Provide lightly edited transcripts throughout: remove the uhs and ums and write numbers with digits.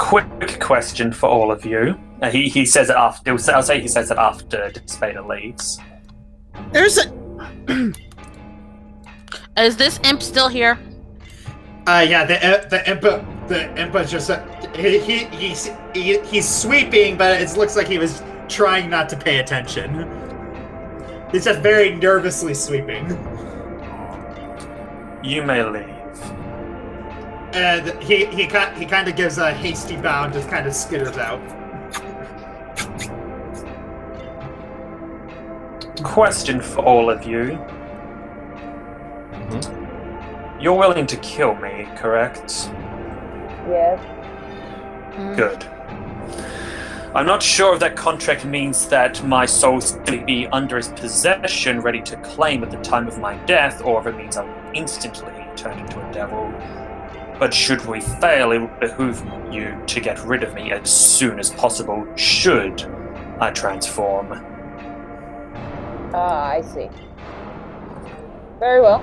Quick question for all of you. He says it after. I'll say he says it after Despater leaves. There's a. Is this imp still here? Yeah, the imp is just he's sweeping, but it looks like he was trying not to pay attention. He's just very nervously sweeping. You may leave. And he kind of gives a hasty bow and just kind of skitters out. Question for all of you. You're willing to kill me, correct? Yes. Good. I'm not sure if that contract means that my soul's going to be under his possession, ready to claim at the time of my death, or if it means I'll instantly turn into a devil. But should we fail, it would behoove you to get rid of me as soon as possible, should I transform. I see. Very well.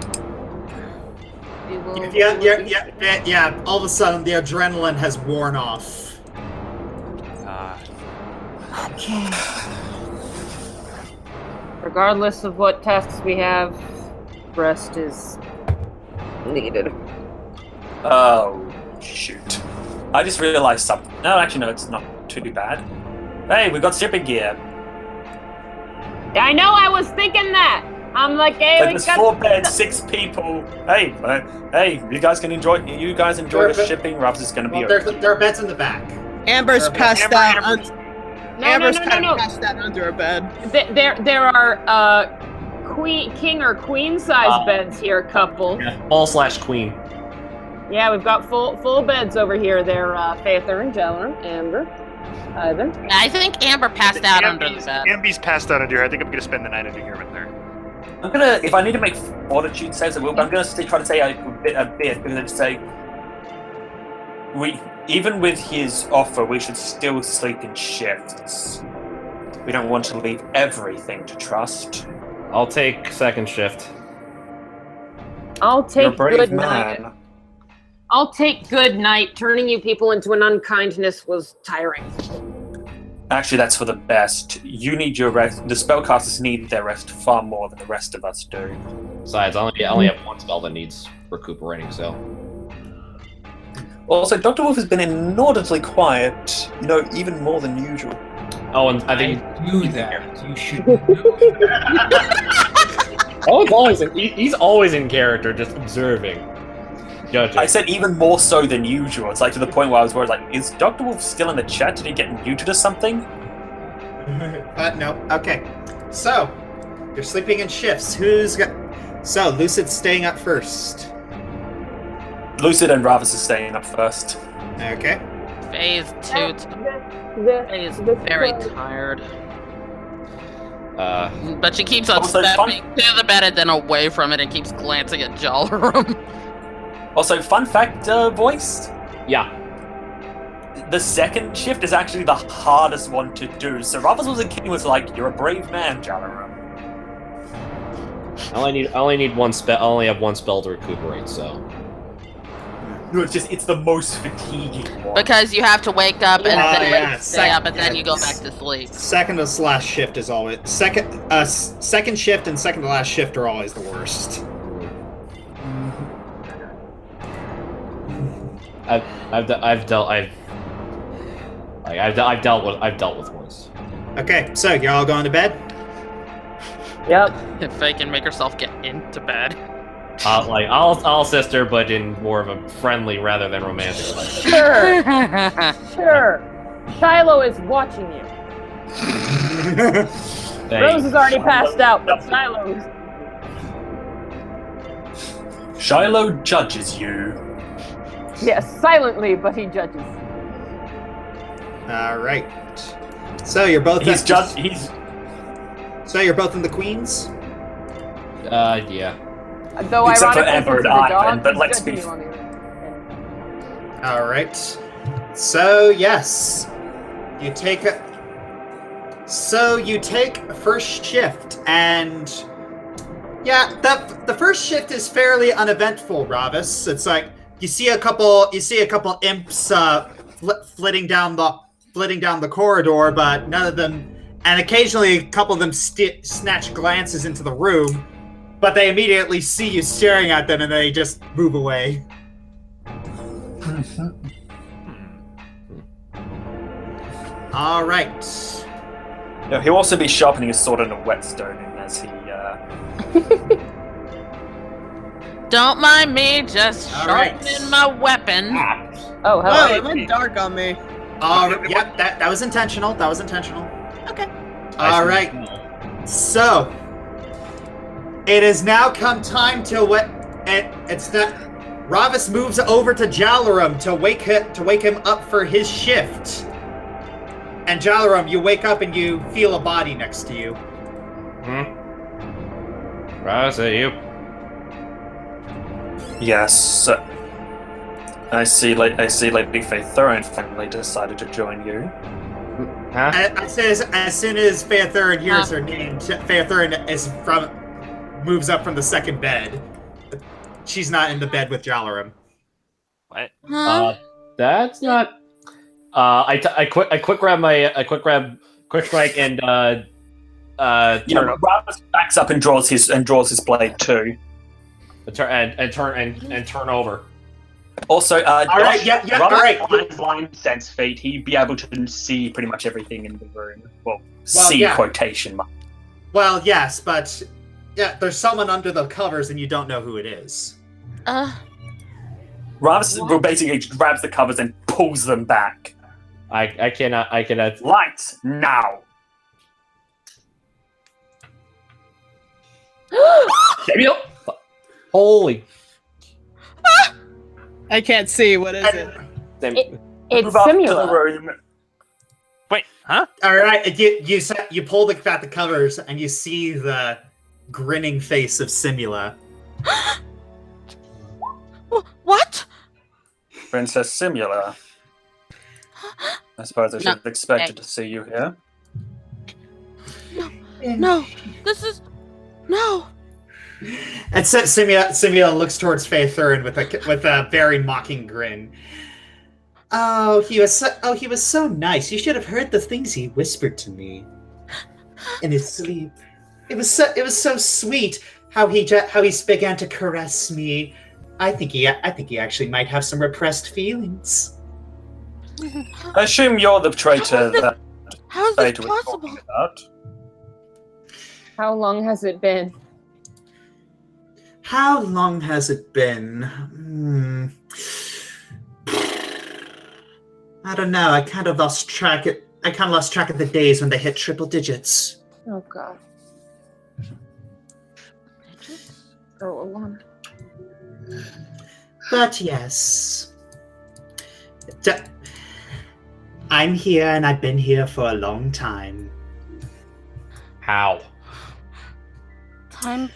Yeah. All of a sudden, the adrenaline has worn off. Okay. Regardless of what tasks we have, rest is needed. Oh, shoot. I just realized something. No, actually, no, it's not too bad. Hey, we got shipping gear. I know, I was thinking that. I'm like, hey, There's 4 beds, 6 people. Hey, you guys enjoy the shipping. Ruff's is going to be there are beds in the back. Amber's passed out. Amber's No. passed out under a bed. There are king or queen size beds here, couple. Yeah, all/queen. Yeah, we've got full beds over here. They're Faither and Jellerin, Amber, Ivan. I think Amber passed out under the bed. Amber's passed out under here. I think I'm gonna spend the night under here with her. I'm gonna, if I need to make fortitude saves, I will. But I'm gonna try to say a bit because I just say even with his offer, we should still sleep in shifts. We don't want to leave everything to trust. I'll take second shift. I'll take good man. night. I'll take good night. Turning you people into an unkindness was tiring. Actually, that's for the best. You need your rest. The spellcasters need their rest far more than the rest of us do. Besides, I only have one spell that needs recuperating, so. Also, Dr. Wolf has been inordinately quiet, even more than usual. Oh, and I think knew that. You should know. he's always in character, just observing. Judging. I said even more so than usual. It's like to the point where I was worried, like, is Dr. Wolf still in the chat? Did he get muted or something? No. Okay. So, you're sleeping in shifts. So, Lucid's staying up first. Lucid and Ravis is staying up first. Okay. Phase 2. Faye is very tired. But she keeps on stepping to the bed and then away from it and keeps glancing at Jalarum. Also, fun fact, voice. Yeah. The second shift is actually the hardest one to do. So Ravis was a kid who was like, "You're a brave man, Jalarum." I only need one spell. I only have one spell to recuperate, so. No, it's the most fatiguing one. Because you have to wake up and then stay up and then you go it's- back to sleep. Second to last shift is always second shift and second to last shift are always worst. I've dealt with worse. Okay, so you're all going to bed? Yep. If Faye can make herself get into bed. I'll assist her, but in more of a friendly rather than romantic way. Sure. Sure. Shiloh is watching you. Rose has already passed out, but Shiloh judges you. Yes, silently, but he judges. All right. So you're both. So you're both in the Queens. Yeah. Though except for ironically, Amber since and he's a Ivan, dog, but he's let's judging be. you on the other end. All right. So yes, you take first shift, and yeah, the first shift is fairly uneventful, Ravis. It's like you see a couple imps flitting down the corridor, but none of them. And occasionally, a couple of them snatch glances into the room, but they immediately see you staring at them, and they just move away. All right. No, he'll also be sharpening his sword on a whetstone as he. Don't mind me, just All right. sharpening my weapon. Oh, hello. Whoa, it went dark on me. Yep, that was intentional. That was intentional. Okay. All right. So, it has now come time to it's not. Ravis moves over to Jalarum to wake him up for his shift. And Jalarum, you wake up and you feel a body next to you. Ravis, is that you? Yes. I see Lady Faith Thurin finally decided to join you. Huh? As soon as Faith Thurin hears her name, Faith Thurin moves up from the second bed. She's not in the bed with Jalarum. What? That's not. I quick strike and Ravis backs up and draws his blade too. Turn over. Also, all right, all right. Blind sense feat. He'd be able to see pretty much everything in the room. Well, see yeah. quotation mark. Well, yes, but there's someone under the covers and you don't know who it is. Ravis basically grabs the covers and pulls them back. I cannot. Lights now. Samuel! Holy. I can't see. What is it? It's Move up to the Simula. room. Wait, huh? All right, you pull back the covers and you see the grinning face of Simula. What? Princess Simula. I suppose I should have expected to see you here. No, this is no. And so Simula looks towards Faith Thurin with a very mocking grin. Oh, he was so nice. You should have heard the things he whispered to me in his sleep. It was so sweet how he began to caress me. I think he actually might have some repressed feelings. I assume you're the traitor How is that this Beta was possible? talking about. How long has it been? How long has it been? I don't know. I kind of lost track of the days when they hit triple digits. Oh god. Oh, Alana. But yes. I'm here and I've been here for a long time. How? Time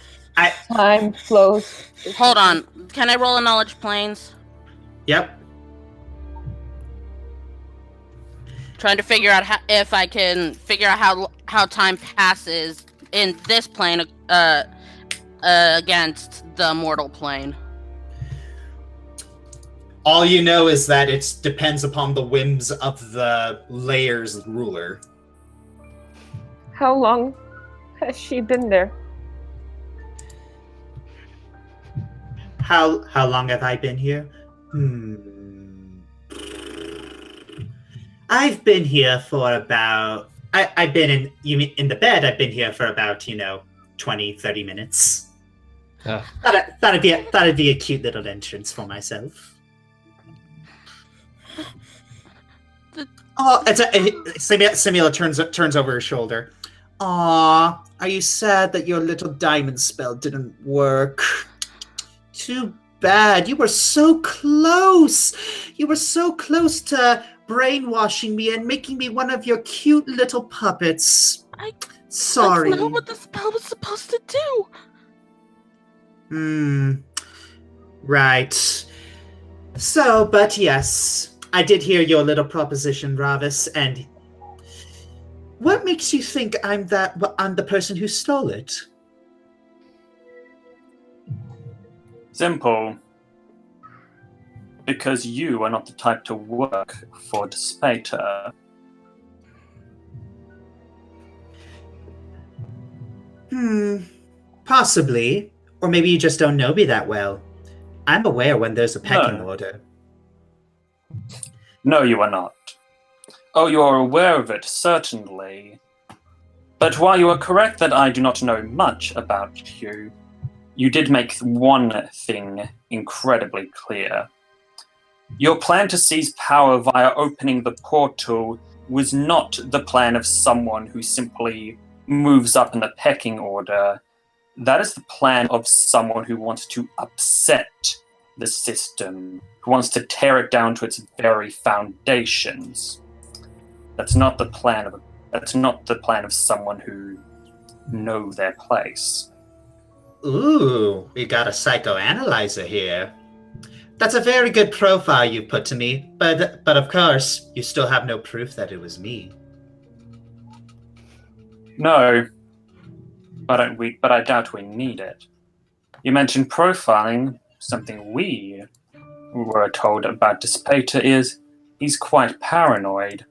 flows. Hold on. Can I roll a knowledge planes? Yep. Trying to figure out if I can figure out how time passes in this plane against the mortal plane. All you know is that it depends upon the whims of the layer's ruler. How long has she been there? How long have I been here? I've been here for about... I've been in the bed, I've been here for about, 20, 30 minutes. Thought it'd be a cute little entrance for myself. Simula turns over her shoulder. Aw, are you sad that your little diamond spell didn't work? Too bad. You were so close. You were so close to brainwashing me and making me one of your cute little puppets. Sorry. That's not what the spell was supposed to do. Right. So, but yes, I did hear your little proposition, Ravis, and what makes you think I'm the person who stole it? Simple. because you are not the type to work for Despater. Possibly. Or maybe you just don't know me that well. I'm aware when there's a pecking No. order. No, you are not. Oh, you are aware of it, certainly. But while you are correct that I do not know much about you, you did make one thing incredibly clear. Your plan to seize power via opening the portal was not the plan of someone who simply moves up in the pecking order. That is the plan of someone who wants to upset the system, who wants to tear it down to its very foundations. That's not the plan of someone who know their place. Ooh, we got a psychoanalyzer here. That's a very good profile you put to me, but of course, you still have no proof that it was me. No, but I doubt we need it. You mentioned profiling. Something we were told about Despater is he's quite paranoid.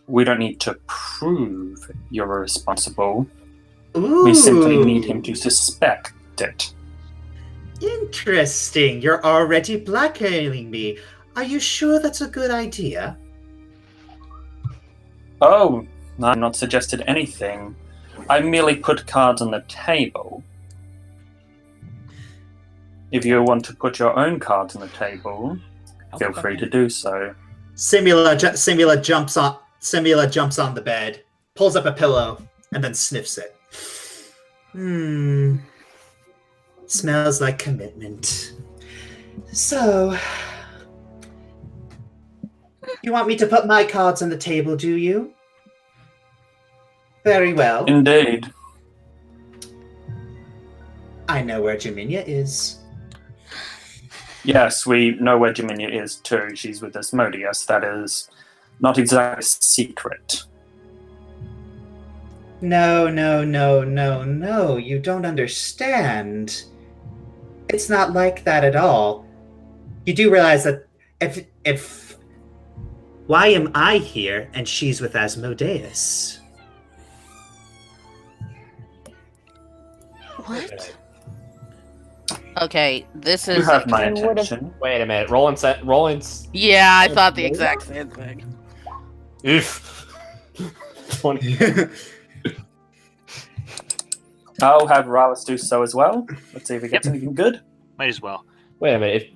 We don't need to prove you're responsible. Ooh. We simply need him to suspect it. Interesting. You're already blackmailing me. Are you sure that's a good idea? Oh, I've not suggested anything. I merely put cards on the table. If you want to put your own cards on the table, feel free to do so. Simula jumps on the bed, pulls up a pillow, and then sniffs it. Smells like commitment. So, you want me to put my cards on the table, do you? Very well. Indeed. I know where Jaminia is. Yes, we know where Jaminia is too. She's with Asmodeus. That is not exactly a secret. No, you don't understand. It's not like that at all. You do realize that if why am I here and she's with Asmodeus? What? Okay, this You is. have my attention. Wait a minute. Roland's. Yeah, I thought the exact same thing. Oof. 20. I'll have Ralis do so as well. Let's see if he gets anything good. Might as well. Wait a minute.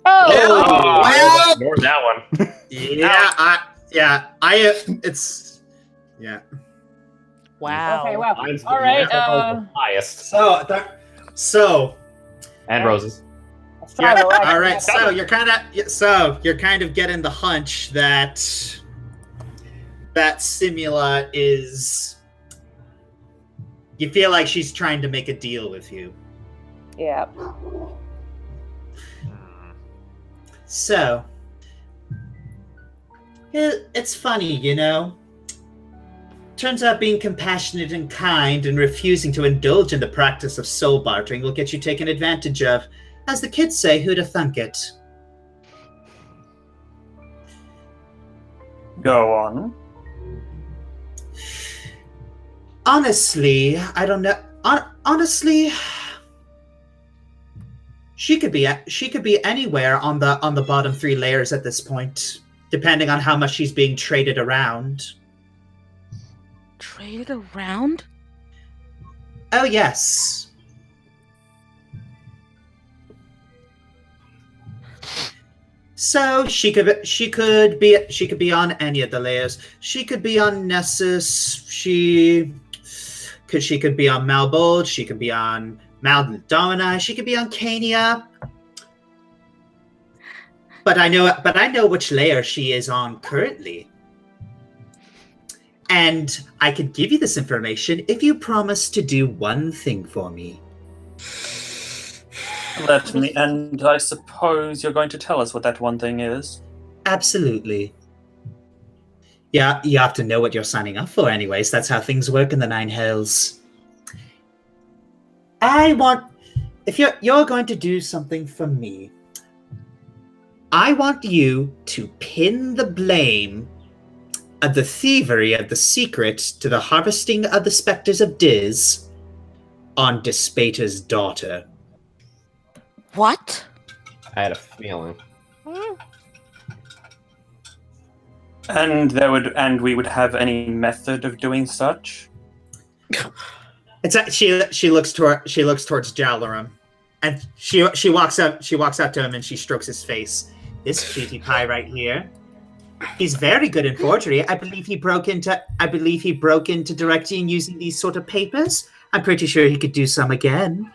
Oh! Ignore that one. Wow. Okay, well, Mine's all right. the highest. So And Rose's. Let's try the last all right. one. So you're kind of getting the hunch that Simula is. You feel like she's trying to make a deal with you. Yeah. So it's funny, you know. Turns out being compassionate and kind and refusing to indulge in the practice of soul bartering will get you taken advantage of. As the kids say, who'd have thunk it? Go on. Honestly, I don't know. Honestly, she could be anywhere on the bottom 3 layers at this point, depending on how much she's being traded around. Traded around? Oh yes. So she could be on any of the layers. She could be on Nessus. She could be on Malbold. She could be on Maldomini. She could be on Cania. But I know which layer she is on currently. And I could give you this information if you promise to do one thing for me. And I suppose you're going to tell us what that one thing is. Absolutely. Yeah, you have to know what you're signing up for anyways. That's how things work in the Nine Hells. if you're going to do something for me, I want you to pin the blame of the thievery of the secret to the harvesting of the specters of Diz on Despater's daughter. What? I had a feeling. And we would have any method of doing such? She looks towards Jalarum, and she walks up to him and she strokes his face. This cutie pie right here, he's very good in forgery. I believe he broke into Directing using these sort of papers. I'm pretty sure he could do some again.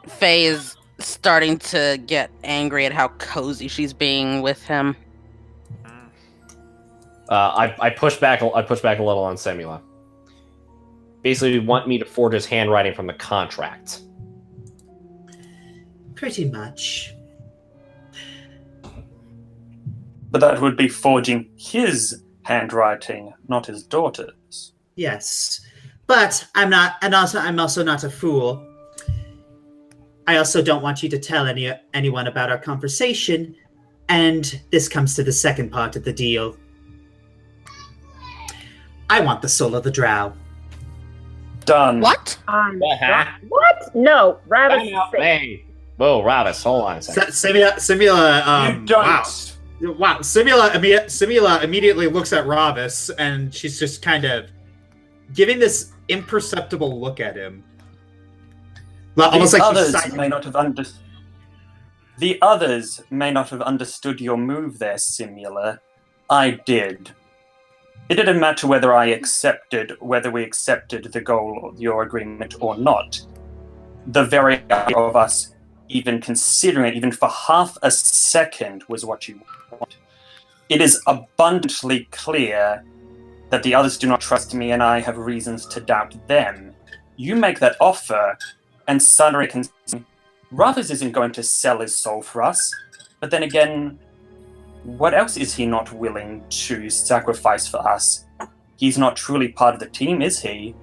Faye is starting to get angry at how cozy she's being with him. I push back a little on Semula. Basically, you want me to forge his handwriting from the contract. Pretty much. But that would be forging his handwriting, not his daughter's. Yes, but I'm also not a fool. I also don't want you to tell anyone about our conversation, and this comes to the second part of the deal. I want the soul of the drow. Done. What? What? No, Ravis. Hey, whoa, Ravis, hold on a second. Simula, You don't. Wow, Simula immediately looks at Ravis, and she's just kind of giving this imperceptible look at him. Almost like The others may not have understood your move there, Simula. I did. It didn't matter whether we accepted the goal or your agreement or not. The very idea of us even considering it, even for half a second, was what you want. It is abundantly clear that the others do not trust me and I have reasons to doubt them. You make that offer, and suddenly Ravis isn't going to sell his soul for us. But then again, what else is he not willing to sacrifice for us? He's not truly part of the team, is he?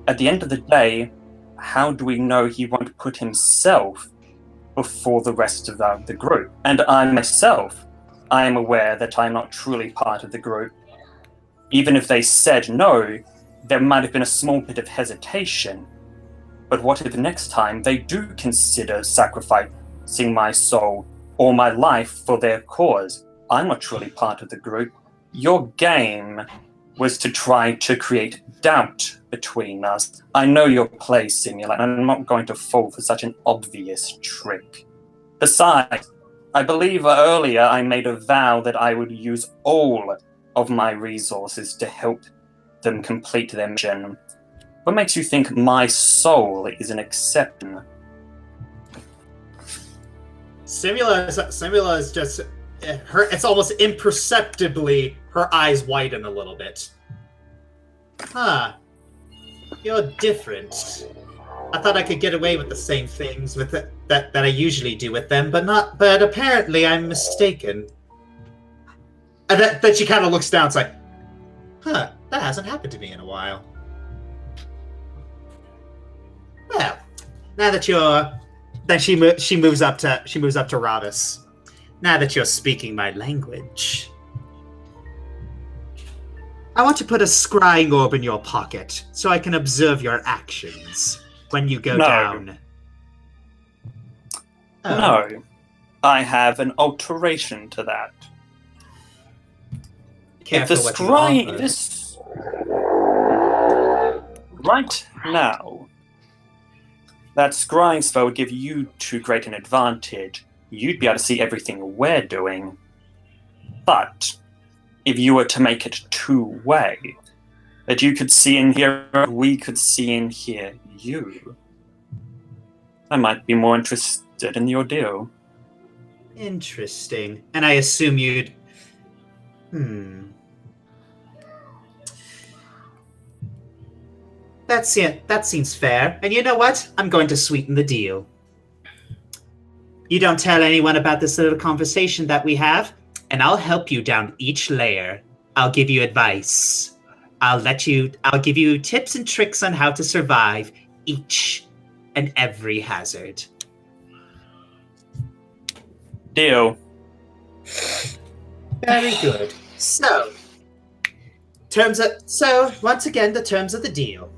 At the end of the day, how do we know he won't put himself before the rest of the group? And I myself, I am aware that I'm not truly part of the group. Even if they said no, there might have been a small bit of hesitation. But what if next time they do consider sacrificing my soul or my life for their cause? I'm not truly part of the group. Your game was to try to create doubt between us. I know your play, Simula, and I'm not going to fall for such an obvious trick. Besides, I believe earlier I made a vow that I would use all of my resources to help them complete their mission. What makes you think my soul is an exception? Simula is just it's almost imperceptibly her eyes widen a little bit. Huh. You're different. I thought I could get away with the same things with that I usually do with them, but apparently I'm mistaken. And that she kind of looks down, it's like, huh, that hasn't happened to me in a while. Well, now that then she moves up to Ravis. Now that you're speaking my language, I want to put a scrying orb in your pocket so I can observe your actions when you go down. Oh. No, I have an alteration to that. Careful If the what you scrying offer. this right now, that scrying spell would give you too great an advantage. You'd be able to see everything we're doing. But if you were to make it two-way, that you could see and hear, we could see and hear you, I might be more interested in the ordeal. Interesting. And I assume you'd... That's it. That seems fair. And you know what? I'm going to sweeten the deal. You don't tell anyone about this little conversation that we have, and I'll help you down each layer. I'll give you advice. I'll give you tips and tricks on how to survive each and every hazard. Deal. Very good. So, once again, the terms of the deal.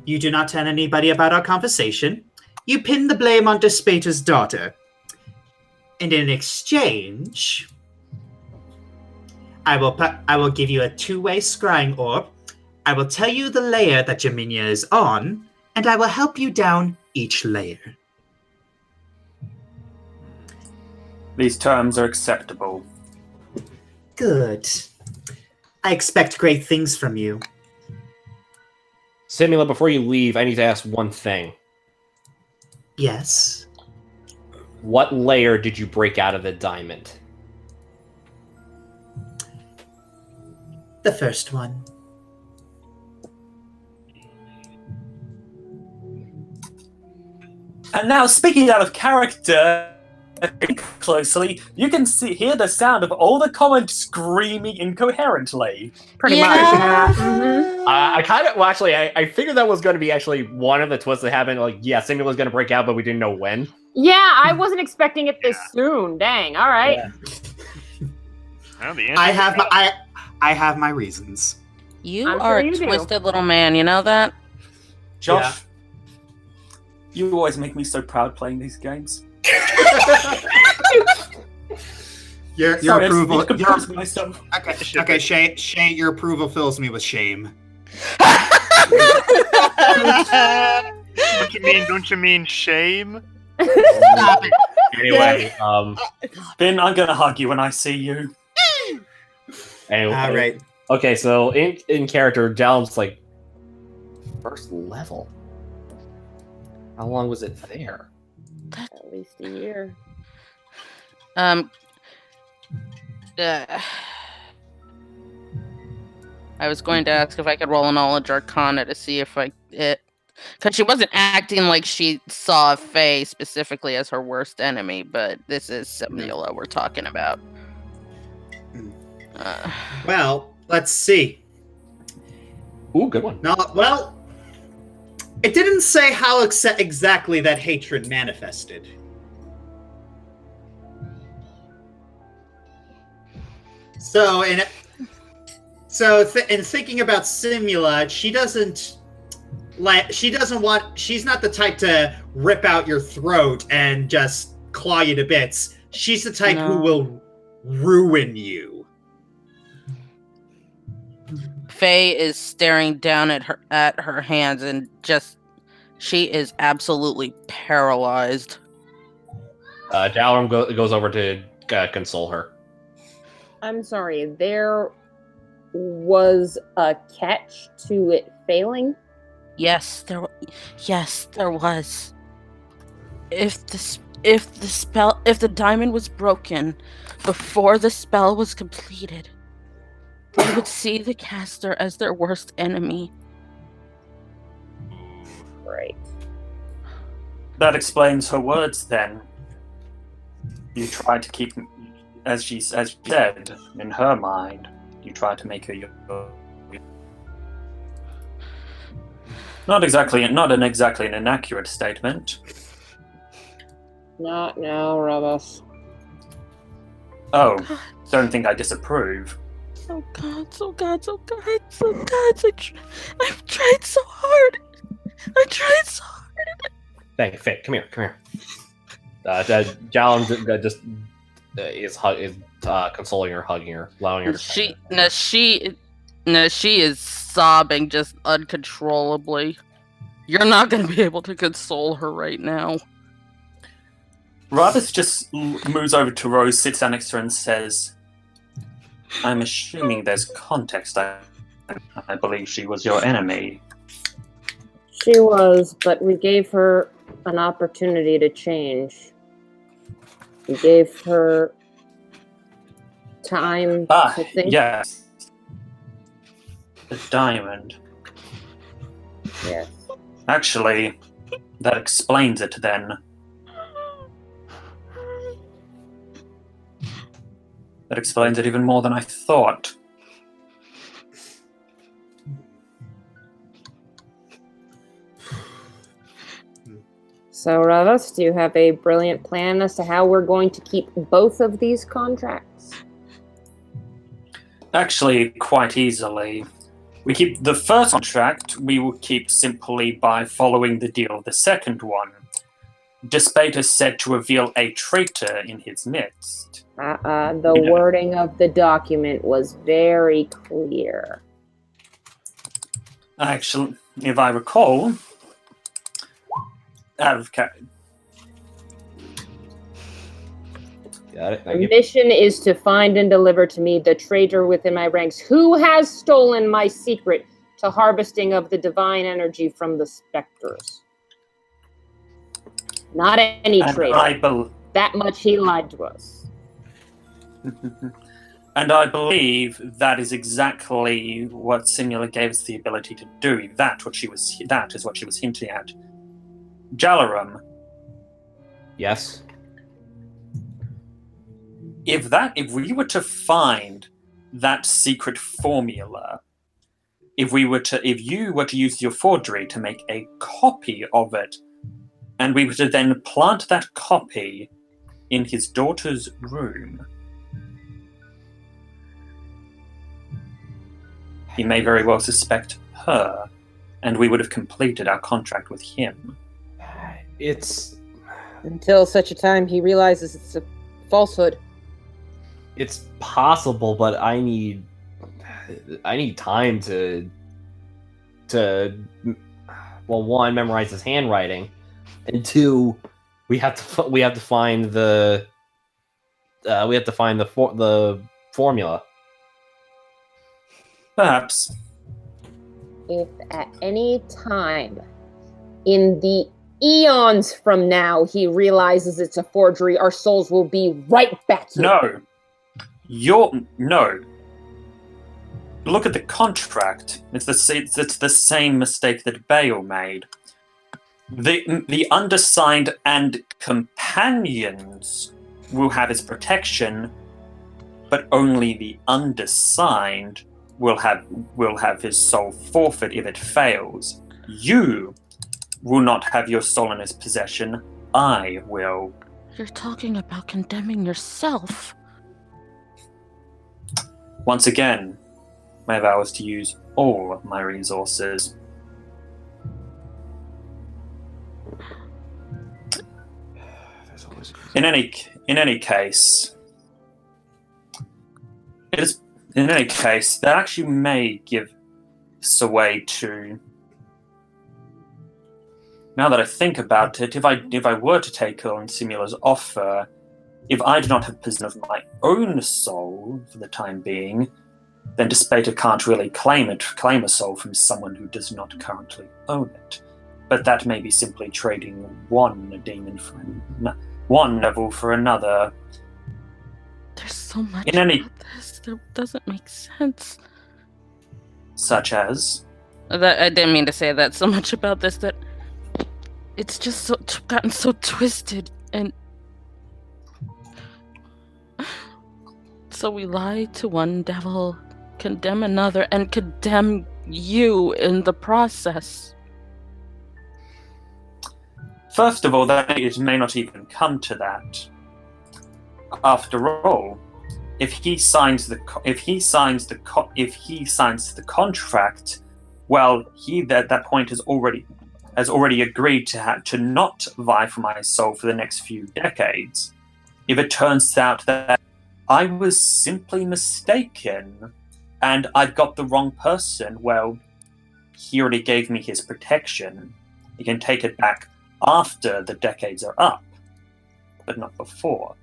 You do not tell anybody about our conversation. You pin the blame on Despater's daughter. And in exchange, I will give you a two-way scrying orb. I will tell you the layer that Jaminia is on, and I will help you down each layer. These terms are acceptable. Good. I expect great things from you. Simula, before you leave, I need to ask one thing. Yes. What layer did you break out of the diamond? The first one. And now, speaking out of character, closely, you can hear the sound of all the comments screaming incoherently. Pretty much. Yeah. Mm-hmm. I kind of, well, actually, I figured that was going to be actually one of the twists that happened. Like, yeah, Simula was going to break out, but we didn't know when. Yeah, I wasn't expecting it this soon. Dang. All right. Yeah. Well, the I have my reasons. You I'm are sure you a do. twisted little man, you know that? Josh, you always make me so proud playing these games. Your Sorry, approval. I just need to compose myself. Okay, Shay, your approval fills me with shame. Don't you mean shame? Stop it. Anyway, Ben, I'm gonna hug you when I see you. anyway, All right. Okay, so in character, Jalum's like first level. How long was it there? At least a year. I was going to ask if I could roll a knowledge arcana to see if because she wasn't acting like she saw Faye specifically as her worst enemy, but this is Simula we're talking about. Well, let's see. Ooh, good one. No, well, it didn't say how exactly that hatred manifested. So, in thinking about Simula, she's not the type to rip out your throat and just claw you to bits. She's the type who will ruin you. Faye is staring down at her hands and she is absolutely paralyzed. Jalum goes over to console her. I'm sorry. There was a catch to it failing? Yes, there was. If the diamond was broken before the spell was completed, they would see the caster as their worst enemy. Right. That explains her words then. You tried to keep, as she said, in her mind, you tried to make her your... Not exactly an inaccurate statement. Not now, Ravos. Oh, don't think I disapprove. Oh God! I've tried so hard. Hey, Faye, come here. Jalum just is consoling her, hugging her, allowing her to. She is sobbing just uncontrollably. You're not going to be able to console her right now. Ravis just moves over to Rose, sits down next to her, and says, "I'm assuming there's context. I believe she was your enemy." She was, but we gave her an opportunity to change. We gave her time to think. Yes. The diamond. Yes. Actually, that explains it then. That explains it even more than I thought. So, Ravas, do you have a brilliant plan as to how we're going to keep both of these contracts? Actually, quite easily. We keep the first contract, we will keep simply by following the deal of the second one. Despite is said to reveal a traitor in his midst. The wording of the document was very clear. Actually, if I recall, out of Got it. The Thank you. mission is to find and deliver to me the traitor within my ranks who has stolen my secret to harvesting of the divine energy from the specters. Not any traitor. That much he lied to us. And I believe that is exactly what Simula gave us the ability to do. That is what she was hinting at. Jalaram. Yes. If we were to find that secret formula, if you were to use your forgery to make a copy of it, and we were to then plant that copy in his daughter's room, he may very well suspect her, and we would have completed our contract with him. It's Until such a time he realizes it's a falsehood. It's possible, but I need time to well, one, memorize his handwriting, and two, we have to find the formula. Perhaps. If at any time in the eons from now he realizes it's a forgery, our souls will be right back here. No. Look at the contract. It's the same mistake that Bale made. The undersigned and companions will have his protection, but only the undersigned will have his soul forfeit if it fails. You will not have your soul in his possession. I will. You're talking about condemning yourself. Once again, my vow is to use all of my resources. In any case, that actually may give us a way to. Now that I think about it, if I were to take on Simula's offer, if I do not have possession of my own soul for the time being, then Despater can't really claim a soul from someone who does not currently own it. But that may be simply trading one demon for one devil for another. There's so much about this that doesn't make sense. Such as? I didn't mean to say that. So much about this that it's just gotten so twisted, and so we lie to one devil, condemn another, and condemn you in the process. First of all, that it may not even come to that. After all, if he signs the contract, well, he at that point has already agreed to not vie for my soul for the next few decades. If it turns out that I was simply mistaken and I've got the wrong person, well, he already gave me his protection. He can take it back after the decades are up, but not before.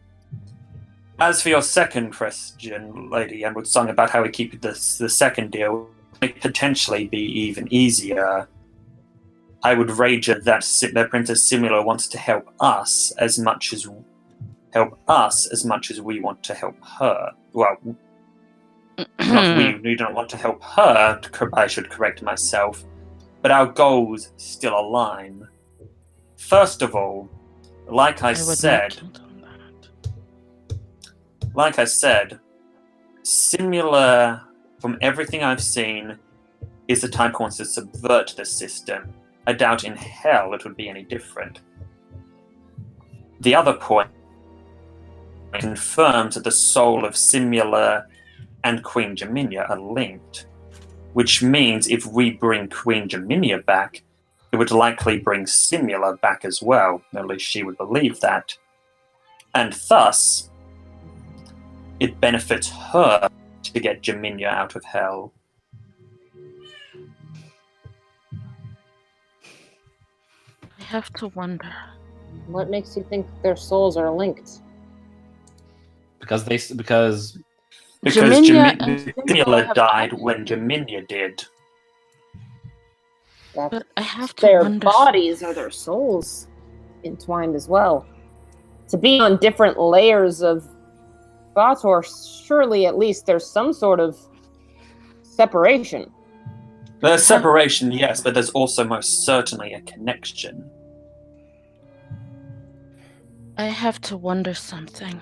As for your second question, Lady Enwood sung about how we keep the second deal, it potentially be even easier. I would wager that Princess Simula wants to help us as much as we want to help her. Well, we don't want to help her, I should correct myself, but our goals still align. First of all, like I said, Simula, from everything I've seen, is the type who wants to subvert the system. I doubt in hell it would be any different. The other point confirms that the soul of Simula and Queen Jaminia are linked, which means if we bring Queen Jaminia back, it would likely bring Simula back as well. At least she would believe that. And thus, it benefits her to get Jaminia out of hell. I have to wonder. What makes you think their souls are linked? Because Jaminia and Simula Jaminia have died died. when Jaminia did. But I have to Their wonder. bodies are their souls entwined as well. To be on different layers of Vator, surely at least there's some sort of separation. There's separation, yes, but there's also most certainly a connection. I have to wonder something.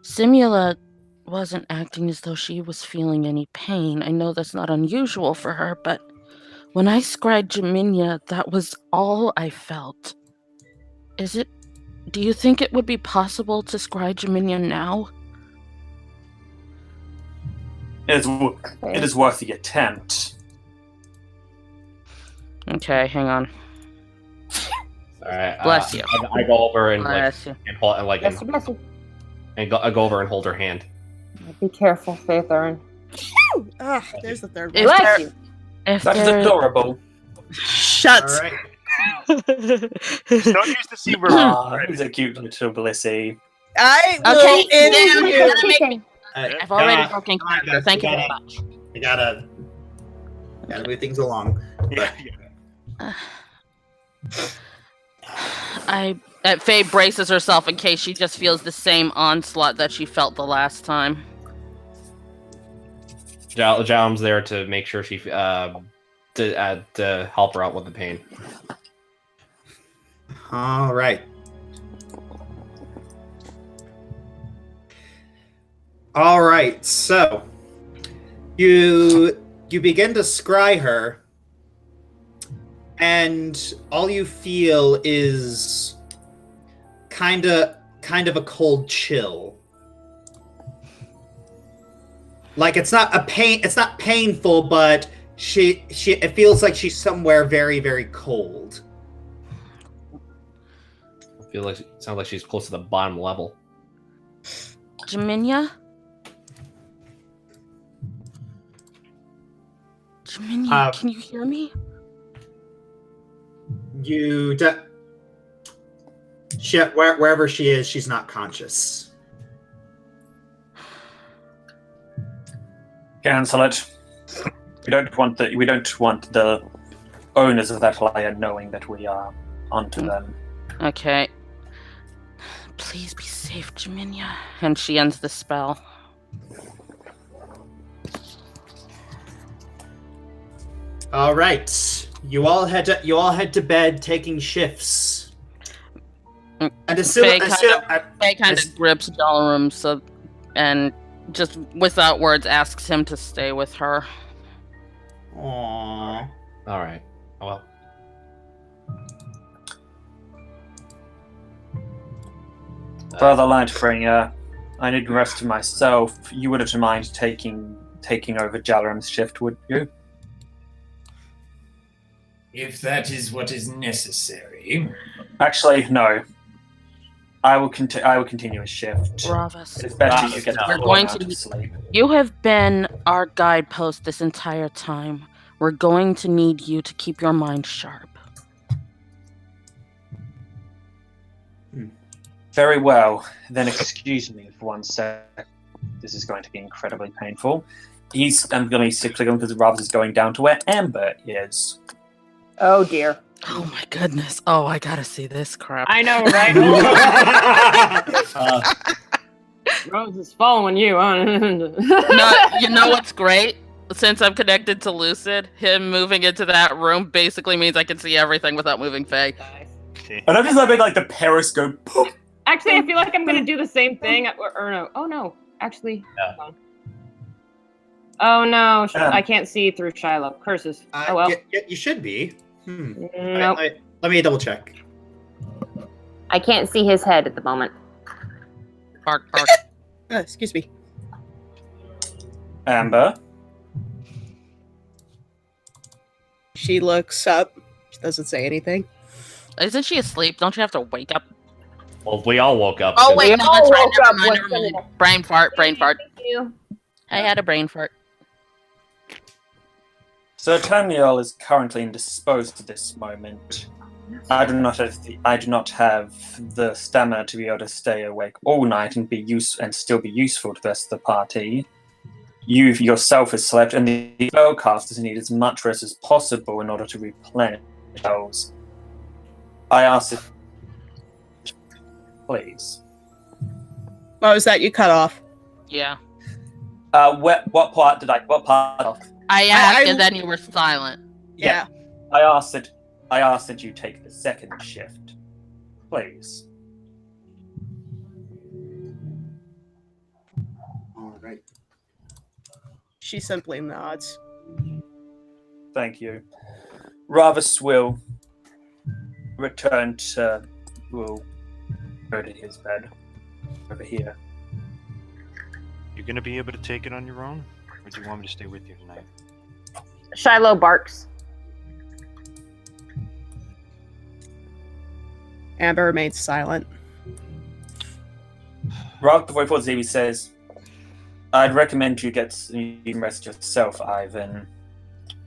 Simula wasn't acting as though she was feeling any pain. I know that's not unusual for her, but when I scried Jaminia, that was all I felt. Do you think it would be possible to scry Jaminia now? It is worth the attempt. Okay, hang on. all right, Bless you. I go over and Bless you. Bless you, bless you. I go over and hold her hand. Be careful, Faith Erin. Ah, there's the third If one. Bless there- you. If That is there- adorable. Shut. All right. Don't use the C word. Ah, he's a cute little Blissy. I will Okay, end now you. you're gonna make me. I've already Come on, broken come on, character. guys, Thank you we very gotta- much. I gotta move things along. Yeah, Faye braces herself in case she just feels the same onslaught that she felt the last time. Jalum's there to make sure she to help her out with the pain. All right. All right. So you begin to scry her, and all you feel is kind of a cold chill. Like it's not painful, but it feels like she's somewhere very, very cold. I feel like it sounds like she's close to the bottom level. Jaminia? Jaminia, can you hear me? Wherever she is, she's not conscious. Cancel it. We don't want the owners of that layer knowing that we are onto them. Okay. Please be safe, Jaminia. And she ends the spell. All right, you all head to bed, taking shifts. And Faye kind of grips Dalarum and just without words asks him to stay with her. Aww. All right. Well. Brother Lightbringer, I need rest myself. You wouldn't mind taking over Jalarum's shift, would you? If that is what is necessary. Actually, no. I will continue his shift. Bravas. It's better you get We're a full going amount to- of sleep. You have been our guidepost this entire time. We're going to need you to keep your mind sharp. Very well. Then excuse me for 1 sec. This is going to be incredibly painful. I'm going to simply going because Robs is going down to where Amber is. Oh dear. Oh my goodness. Oh, I gotta see this crap. I know, right? Rose is following you, huh? No, you know what's great? Since I'm connected to Lucid, him moving into that room basically means I can see everything without moving Faye. And I'm just like the periscope. Poof. Actually, I feel like I'm gonna do the same thing. Or no. Oh no. Actually. Yeah. Hold on. Oh no. I can't see through Shiloh. Curses. Oh well. You should be. Nope. Let me double check. I can't see his head at the moment. Bark, bark. Excuse me. Amber. She looks up. She doesn't say anything. Isn't she asleep? Don't you have to wake up? Well, we all woke up. Oh, 'cause- wait, We no, all that's right. woke up Never mind. Brain fart, brain fart. Thank you. I had a brain fart. So Tamiel is currently indisposed at this moment. I do not have the stamina to be able to stay awake all night and still be useful to the rest of the party. You yourself has slept, and the spellcasters need as much rest as possible in order to replenish themselves. I ask if, please. Oh, is that you cut off? Yeah. What part off? I asked, and then you were silent. Yeah. I asked that you take the second shift, please. All right. She simply nods. Thank you. Ravis will return to will go to his bed over here. You're gonna be able to take it on your own, or do you want me to stay with you tonight? Shiloh barks. Amber remains silent. Right before he falls asleep, he says, "I'd recommend you can rest yourself, Ivan.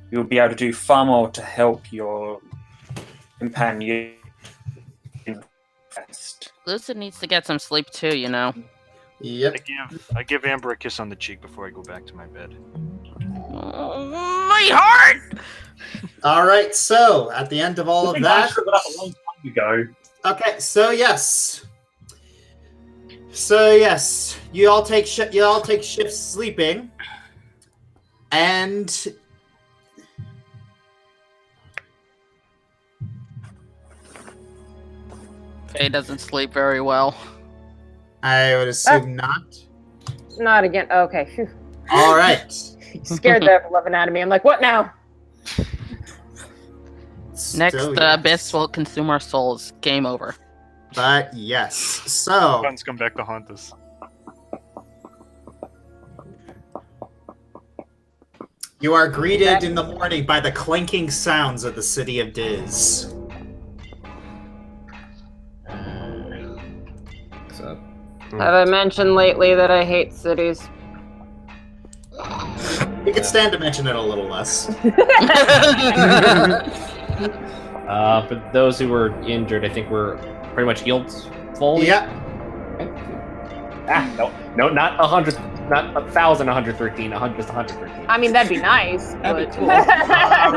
You'll be able to do far more to help your companion rest." Lucid needs to get some sleep too, you know. Yep. I give Amber a kiss on the cheek before I go back to my bed. Oh, my heart! All right. So at the end of all of that, A long time ago. okay. So yes, you all take shifts sleeping, and Faye doesn't sleep very well. I would assume not. Not again. Okay. Phew. All right. Scared the living out of me. I'm like, what now? Next, Still, the yes. abyss will consume our souls. Game over. But yes, so Guns come back to haunt us. you are greeted in the morning by the clanking sounds of the city of Diz. So, Have I mentioned lately that I hate cities? you can stand to mention it a little less. For those who were injured, I think we're pretty much healed full. Yeah. No, not 100, not 1,113, just 113. I mean, that'd be nice. That'd But... be cool. I'm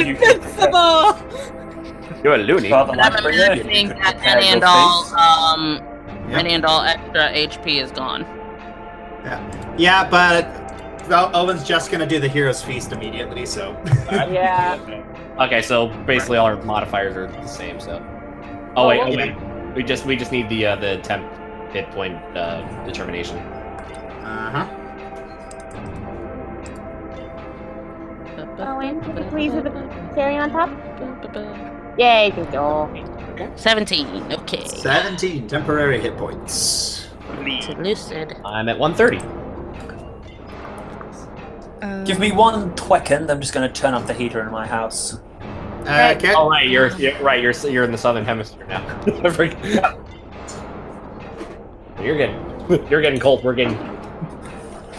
invincible! You're a loony. But I'm imagining that any and all extra HP is gone. Yeah, but Owen's just gonna do the hero's feast immediately. So. Yeah. Okay, so basically all our modifiers are the same. So. Oh wait, we just need the temp hit point determination. Owen, could you please have a cherry on top? Yay, thank you all. 17. Okay. 17 temporary hit points. To Lucid. I'm at 130. Give me 1 second. I'm just going to turn off the heater in my house. Okay. Oh right, you're right. You're in the southern hemisphere now. You're getting cold. We're getting.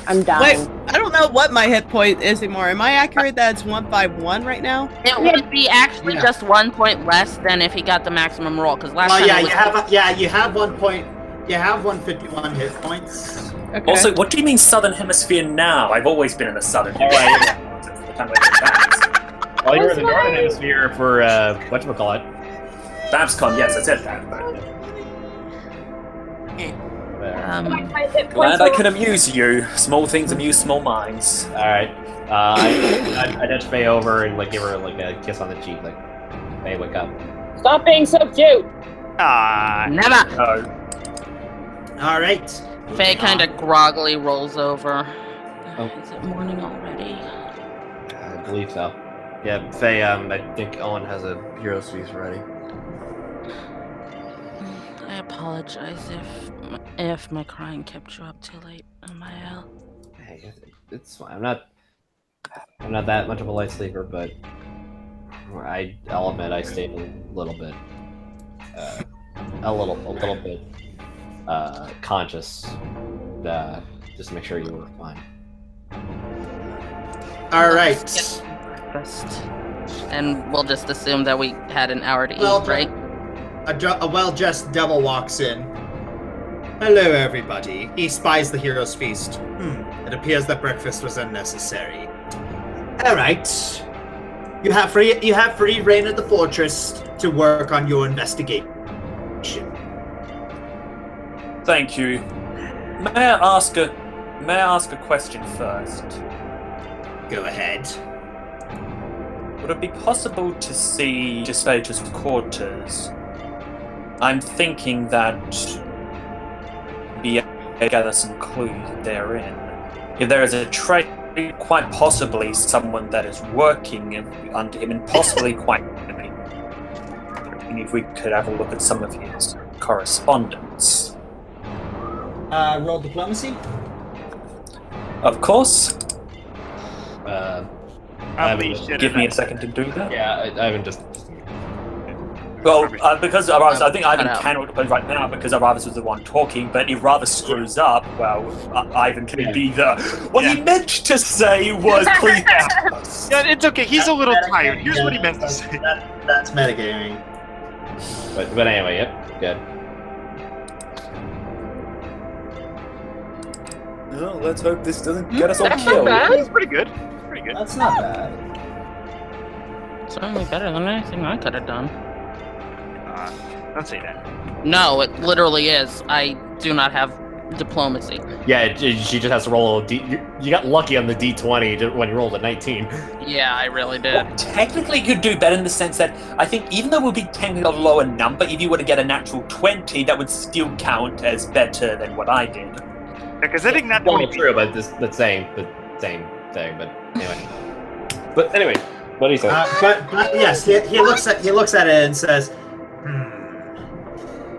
I'm Wait, dying. I don't know what my hit point is anymore. Am I accurate that it's 151 right now? It would be actually just 1 point less than if he got the maximum roll, because last Well, time yeah, it was you have 1 point. You have 151 hit points. Okay. Also, what do you mean Southern Hemisphere now? I've always been in the Southern Hemisphere. Since the time I went back. Well, you're in the northern hemisphere for whatchamacallit. Babscon, yes, I said that. But glad I could amuse you. Small things amuse small minds. All right. I nudge Faye over and give her a kiss on the cheek, Faye, wake up. Stop being so cute. Never. Oh. All right. Faye kind of groggily rolls over. Oh. Is it morning already? I believe so. Yeah, Faye. I think Owen has a hero's feast ready. I apologize if my crying kept you up too late, Amael. Hey, it's fine. I'm not that much of a light sleeper, but I'll admit I stayed a little bit, conscious, just to make sure you were fine. All right. Breakfast. And we'll just assume that we had an hour to eat, right? A well-dressed devil walks in. Hello, everybody. He spies the hero's feast. It appears that breakfast was unnecessary. All right. You have free reign at the fortress to work on your investigation. Thank you. May I ask a question first? Go ahead. Would it be possible to see Despata's quarters? I'm thinking that be able to gather some clues therein. If there is a trait, quite possibly someone that is working under him, and possibly quite maybe. If we could have a look at some of his correspondence. Roll diplomacy. Of course. Give me a second to do that. Yeah, I haven't just. Well, because Aravis, I think Ivan cannot play right now because Aravis was the one talking, but if Aravis screws up, well, Ivan can be the... What he meant to say was, please... Yeah, it's okay, he's a little tired. Here's what he meant to say. That's metagaming. But anyway, yep, good. Well, let's hope this doesn't get us all killed. That's pretty good. Pretty good. That's not bad. Certainly better than anything I could have done. Don't say that. No, it literally is. I do not have diplomacy. Yeah, she just has to roll a D. You got lucky on the D20 when you rolled a 19. Yeah, I really did. Well, technically, you could do better in the sense that I think even though it would be technically a lower number, if you were to get a natural 20, that would still count as better than what I did. Because I think that Well, true, but the same thing. But anyway. But anyway, what do you say? But yes, he looks at it and says,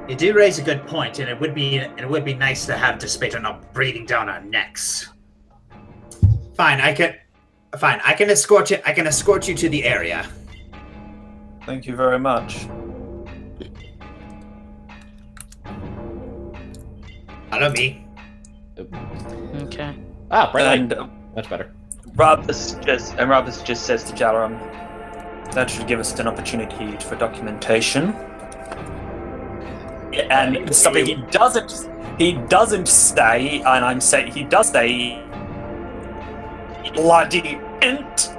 "You do raise a good point, and it would be nice to have Despater not breathing down our necks." Fine, I can escort you. I can escort you to the area. Thank you very much. Follow me. Okay. Ah, bright And light. Much better. Rabus just says to Jalaram, that should give us an opportunity for documentation. And something he doesn't say, and I'm saying he does say, bloody int.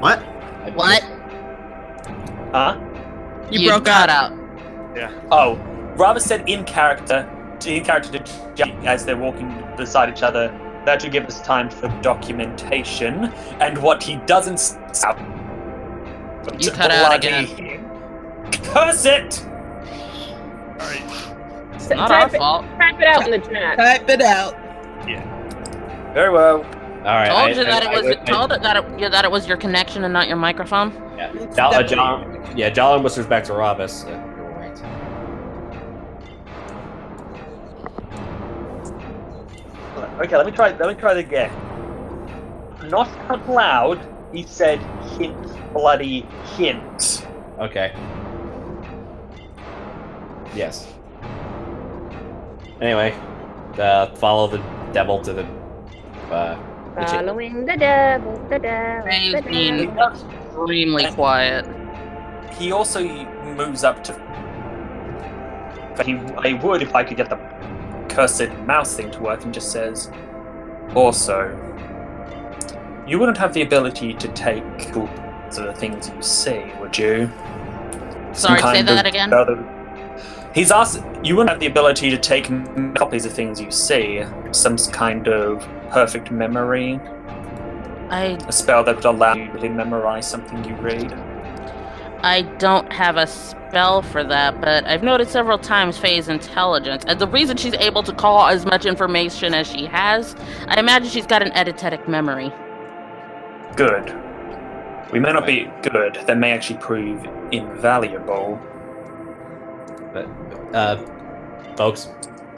What? What? Huh? You broke out. Oh, Rabus said in character to Jalaram as they're walking beside each other. That should give us time for documentation. And what he doesn't say, You cut out again. Curse it! It's not our fault. Type it out in the chat. Type it out. Very well. All right. Told you that it was your connection and not your microphone. Yeah. It's Jalen whispers back to Rabus. You're right. Okay, let me try it again. Not out loud, he said hint, bloody hint. Okay. Yes. Anyway, follow the devil to the. Following the devil, the devil. He's the being devil. extremely quiet. He also moves up to. I would if I could get the cursed mouse thing to work, and just says, also, you wouldn't have the ability to take the things you see, would you? Sorry, say that again. He's asked, you wouldn't have the ability to take copies of things you see, some kind of perfect memory, a spell that would allow you to memorize something you read. I don't have a spell for that, but I've noted several times Faye's intelligence, and the reason she's able to call as much information as she has, I imagine she's got an eidetic memory. Good. We may not be good, that may actually prove invaluable. Folks.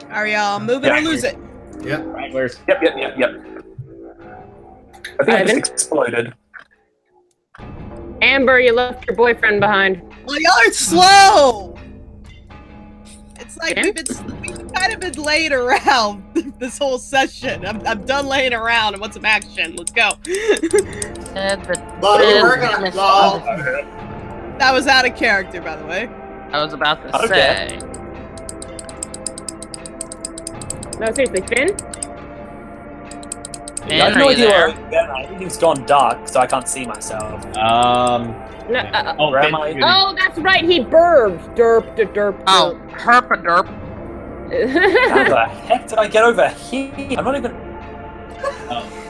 Are y'all move it or lose it? Right, where's... Yep. I think I just exploded. Amber, you left your boyfriend behind. Well, y'all are slow. It's like we've kind of been laying around this whole session. I'm done laying around. I want some action. Let's go. That was out of character, by the way. I was about to say. No, seriously, Finn? I have no idea where everything's gone dark, so I can't see myself. No, where am I? oh, that's right, he burped. Derp, derp. Oh, herp-a-derp. How the heck did I get over here? I'm not even...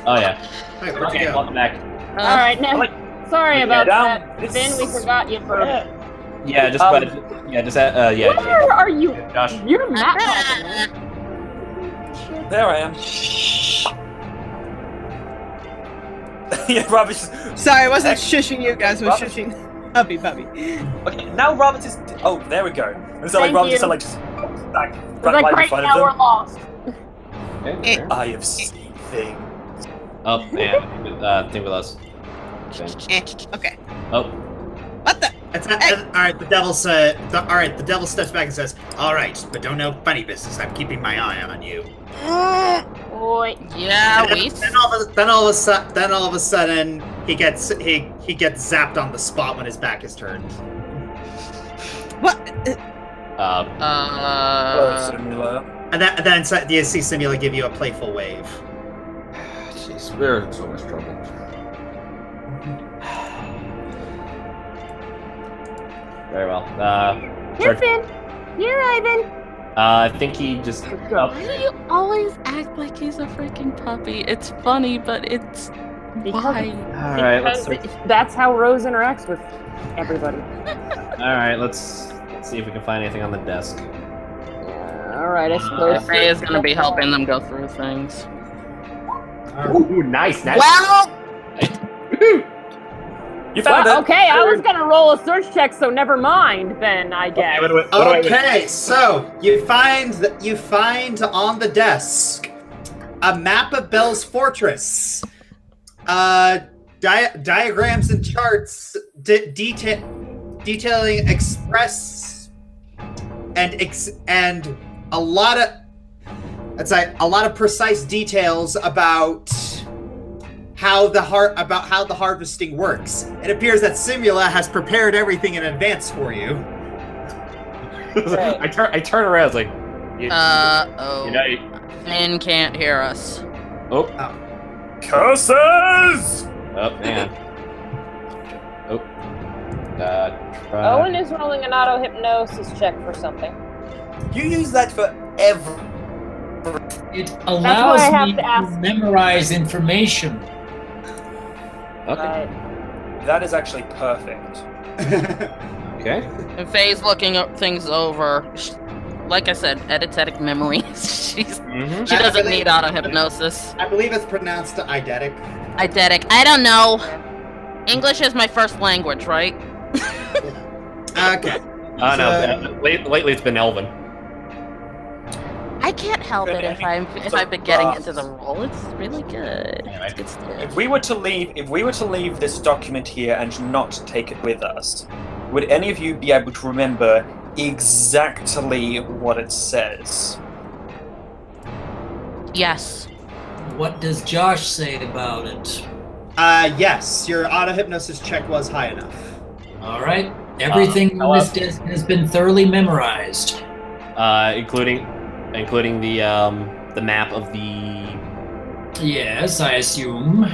Oh yeah. Hey, where'd you Okay, go? welcome back. Alright, now, sorry about that. This- Finn, we forgot you for... Yeah, just Where are you? Josh. You're map hacking. There I am. Yeah, Robert's just... Sorry, I wasn't shushing you guys. I was shushing Puppy. Okay, now Robert is... Oh, there we go. It sounded like Robert just like just back right in Right front now we're of lost. them. I have seen things. Oh, man. Think with us. Okay. Oh. What the? Alright, the devil the devil steps back and says, "Alright, but don't know funny business. I'm keeping my eye on you." Boy. Yeah, Then all of a sudden he gets zapped on the spot when his back is turned. What? And then you see Simula give you a playful wave. Jeez, we're in so much trouble. Very well. Here, Finn. Here, Ivan. I think he just... Why do you always act like he's a freaking puppy? It's funny, but it's... Why? Alright, let's... That's how Rose interacts with everybody. Alright, let's see if we can find anything on the desk. Alright, I suppose. Faye is gonna be helping them go through things. Ooh, nice. Well! You found it. Okay, I was gonna roll a search check, so never mind then, I guess. Okay, so you find on the desk a map of Bell's Fortress, diagrams and charts detailing express and a lot of precise details about how the harvesting works. It appears that Simula has prepared everything in advance for you. I turn around, it's like... Finn can't hear us. Oh. Curses! Oh, man. Oh. Owen is rolling an auto-hypnosis check for something. You use that for every... It allows I have me to ask. to memorize information. Okay. That is actually perfect. Okay. And Faye's looking up things over. Like I said, eidetic memory. She doesn't need auto-hypnosis. I believe it's pronounced eidetic. Eidetic. I don't know. English is my first language, right? Okay. No. Lately it's been Elven. I can't help it if I've been getting into the role. It's really good. It's good stuff. If we were to leave this document here and not take it with us, would any of you be able to remember exactly what it says? Yes. What does Josh say about it? Yes, your auto-hypnosis check was high enough. Alright. Everything on this desk has been thoroughly memorized. Including the map of the... Yes, I assume.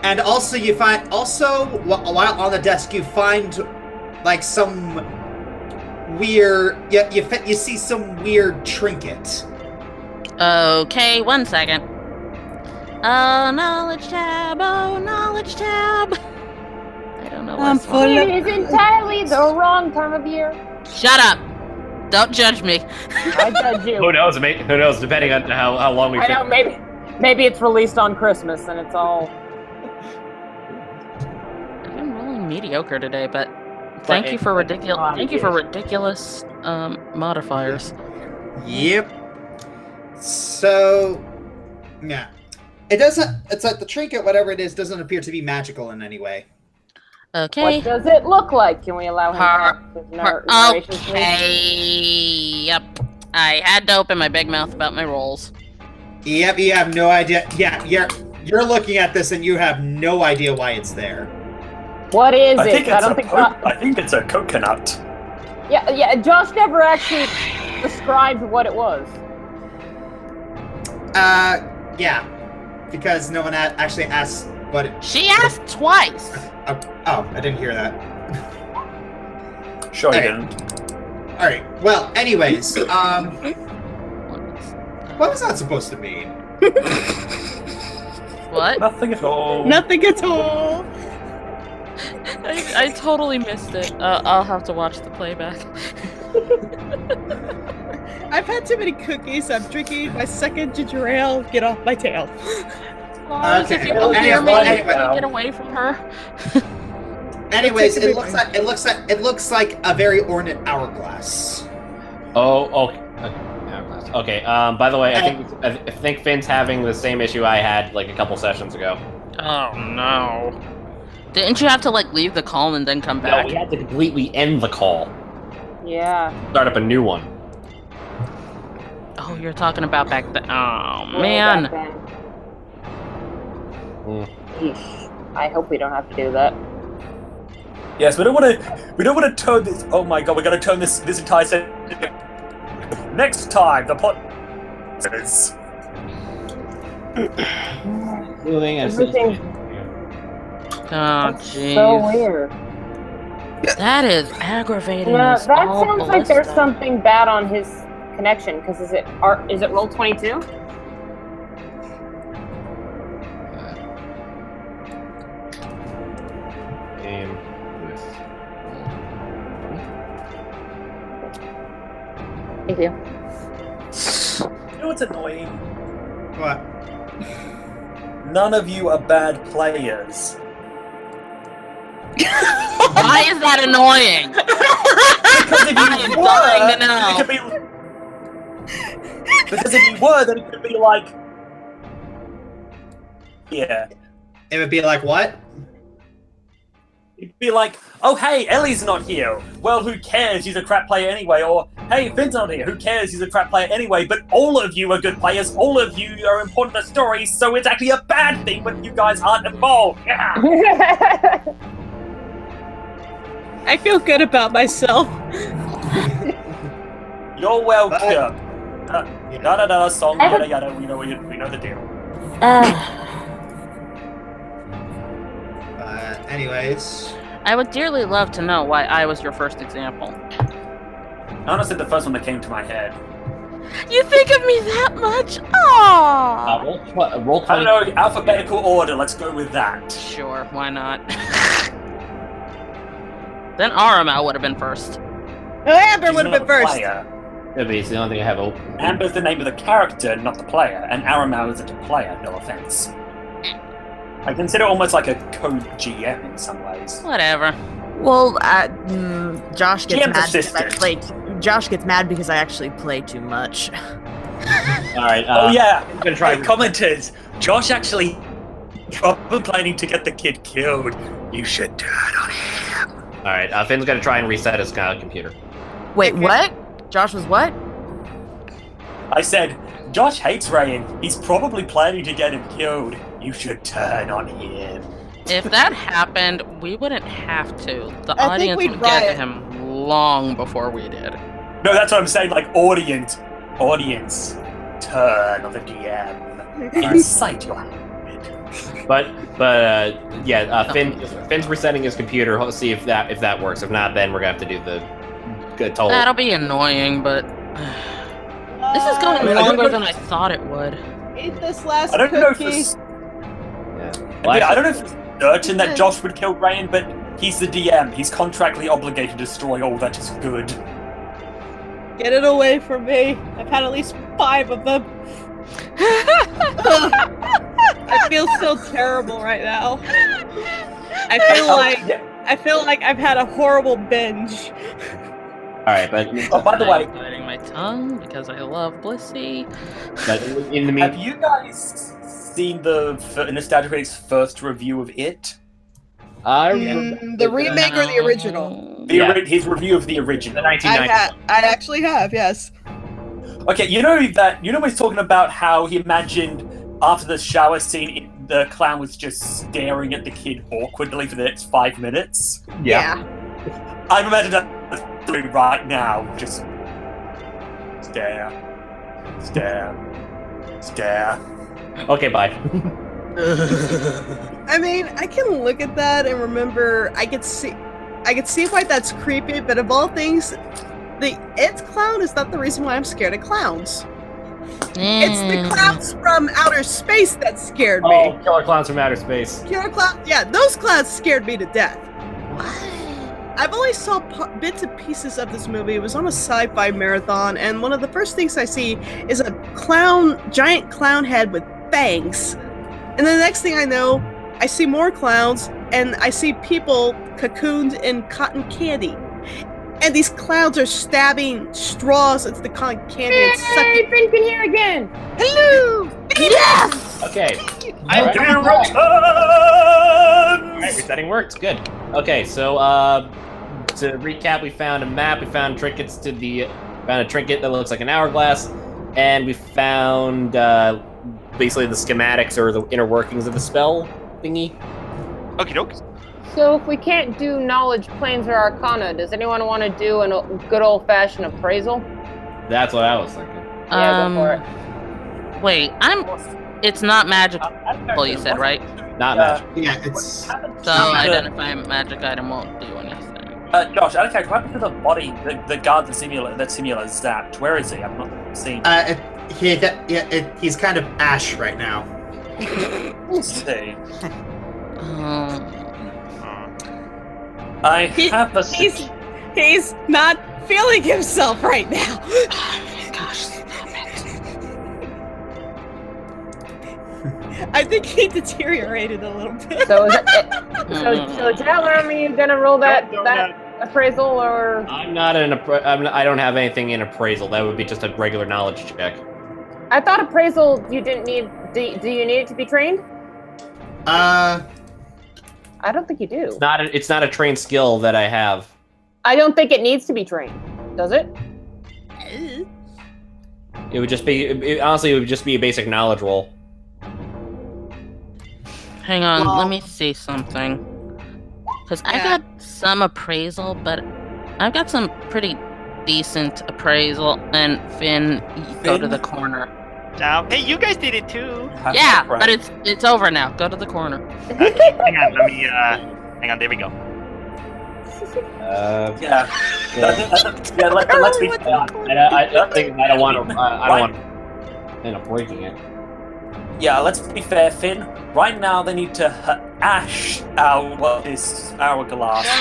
And also you find, while on the desk, you find like some weird, you see some weird trinket. Okay, 1 second. Oh, knowledge tab. I don't know what's It is entirely the wrong time of year. Shut up. Don't judge me. I judge you. Who knows? Who knows? Depending on how long we... I know, maybe it's released on Christmas and it's all... I've been rolling mediocre today, but Thank you for ridiculous modifiers. Yep. So, yeah. It doesn't. It's like the trinket, whatever it is, doesn't appear to be magical in any way. Okay. What does it look like? Can we allow him to have his narrations, please? Okay. Yep. I had to open my big mouth about my rolls. Yep, you have no idea. Yeah, you're looking at this and you have no idea why it's there. What is I it? think I think it's a coconut. Yeah. Josh never actually described what it was. Yeah, because no one actually asked what it. She asked twice. Oh, I didn't hear that. Sure you Okay. didn't. All right. Well, anyways, what was that supposed to mean? What? Nothing at all. Nothing at all. I totally missed it. I'll have to watch the playback. I've had too many cookies. I'm drinking my second ginger ale. Get off my tail. Lars, if you Well, don't hear me, anyway. can you get away from her? Anyways, it looks like a very ornate hourglass. Oh, okay. Okay. By the way, I think Finn's having the same issue I had like a couple sessions ago. Oh no! Didn't you have to like leave the call and then come back? No, we had to completely end the call. Yeah. Start up a new one. Oh, you're talking about back then. Oh Way man! back then. Mm. Eesh. I hope we don't have to do that. Yes, we don't want to turn this. Oh my god, we're going to turn this entire set. Next time, the plot is. Everything Oh is jeez. so weird. That is aggravating. Yeah, as that all sounds like there's ballistic. something bad on his connection. Because is it roll 22? Game with. Thank you. You know what's annoying? What? None of you are bad players. Why is that annoying? Because if I am you dying to were, know. it could be. Because if you were, then it could be like. Yeah. It would be like what? It'd be like, oh hey, Ellie's not here. Well, who cares? He's a crap player anyway. Or hey, Finn's not here. Who cares? He's a crap player anyway. But all of you are good players. All of you are important to stories. So it's actually a bad thing when you guys aren't involved. Yeah. I feel good about myself. You're welcome. Da da da. Song yada yada. We know the deal. Anyways. I would dearly love to know why I was your first example. Honestly, the first one that came to my head. You think of me that much? Aww. Roll I don't 20. know, alphabetical order. Let's go with that. Sure, why not? Then Aramal would have been first. Oh, Amber She's would have not been a first. player. It's the only thing I have open. Amber's the name of the character, not the player, and Aramau isn't a player, no offense. I consider it almost like a co-GM in some ways. Whatever. Well, Josh gets GM's mad because I assistant. play. Josh gets mad because I actually play too much. All right. Oh yeah, I'm gonna try. I commented. Josh actually probably planning to get the kid killed. You should turn on him. All right. Finn's gonna try and reset his computer. Wait, what? Josh was what? I said, Josh hates Ryan. He's probably planning to get him killed. You should turn on him. If that happened, we wouldn't have to. The I think audience we'd would get to riot. him long before we did. No, that's what I'm saying. Like audience, turn on the DM. Incite your hand. But Finn's resetting his computer. Let's see if that works. If not, then we're gonna have to do the good total. That'll be annoying, but this is going longer than I thought it would. Eat this last I don't know if cookie. it's. I don't know if it's certain that Josh would kill Ryan, but he's the DM. He's contractually obligated to destroy all that is good. Get it away from me. I've had at least 5 of them. I feel so terrible right now. I feel like I feel like I've had a horrible binge. All right, but Oh, by the way, I'm biting my tongue because I love Blissey. but in the have meantime, you guys seen the Nostalgia Critic's first review of it? I remember The remake or the original? His review of the original. the 1990. I actually have, yes. Okay, you know when he's talking about how he imagined after the shower scene, the clown was just staring at the kid awkwardly for the next 5 minutes. Yeah. I'm imagining that doing right now. Just stare. Okay, bye. I mean, I can look at that and remember. I could see why that's creepy. But of all things, the It clown is not the reason why I'm scared of clowns. It's the clowns from outer space that scared me. Oh, killer clowns from outer space. Killer clown, yeah, those clowns scared me to death. I've only saw bits and pieces of this movie. It was on a sci-fi marathon, and one of the first things I see is a giant clown head with fangs. And then the next thing I know, I see more clowns, and I see people cocooned in cotton candy. And these clowns are stabbing straws into the cotton candy and sucking. Hey, Finn can hear again. Hello! Yes! Okay. I'm doing Alright, resetting works. Good. Okay, so to recap, we found a map. We found trinkets found a trinket that looks like an hourglass, and we found basically the schematics or the inner workings of the spell thingy. Okie doke. So if we can't do knowledge, planes, or arcana, does anyone want to do a good old-fashioned appraisal? That's what I was thinking. Yeah, go for it. Wait, it's not magical, you said, right? Not magic. Yeah, it's. So identify a magic item won't do anything. Josh, out of character, what happened to the body, the guard that Simula zapped? Where is he? I've not seen. He's kind of ash right now. Let's see. I have a. He's not feeling himself right now. Gosh, stop it. I think he deteriorated a little bit. So is so Taylor, are you gonna roll that appraisal or? I'm not I don't have anything in appraisal. That would be just a regular knowledge check. I thought appraisal you didn't need. Do you need it to be trained? I don't think you do. It's not a trained skill that I have. I don't think it needs to be trained. Does it? It would just be honestly, it would just be a basic knowledge roll. Hang on, let me see something. Because I got some appraisal, but I've got some pretty decent appraisal. And Finn, go to the corner. Hey, you guys did it too. Yeah, but it's over now. Go to the corner. Hang on, let me. Hang on, there we go. Let's be fair. I don't want to end up breaking it. Yeah, let's be fair, Finn. Right now, they need to ash out what this hourglass is.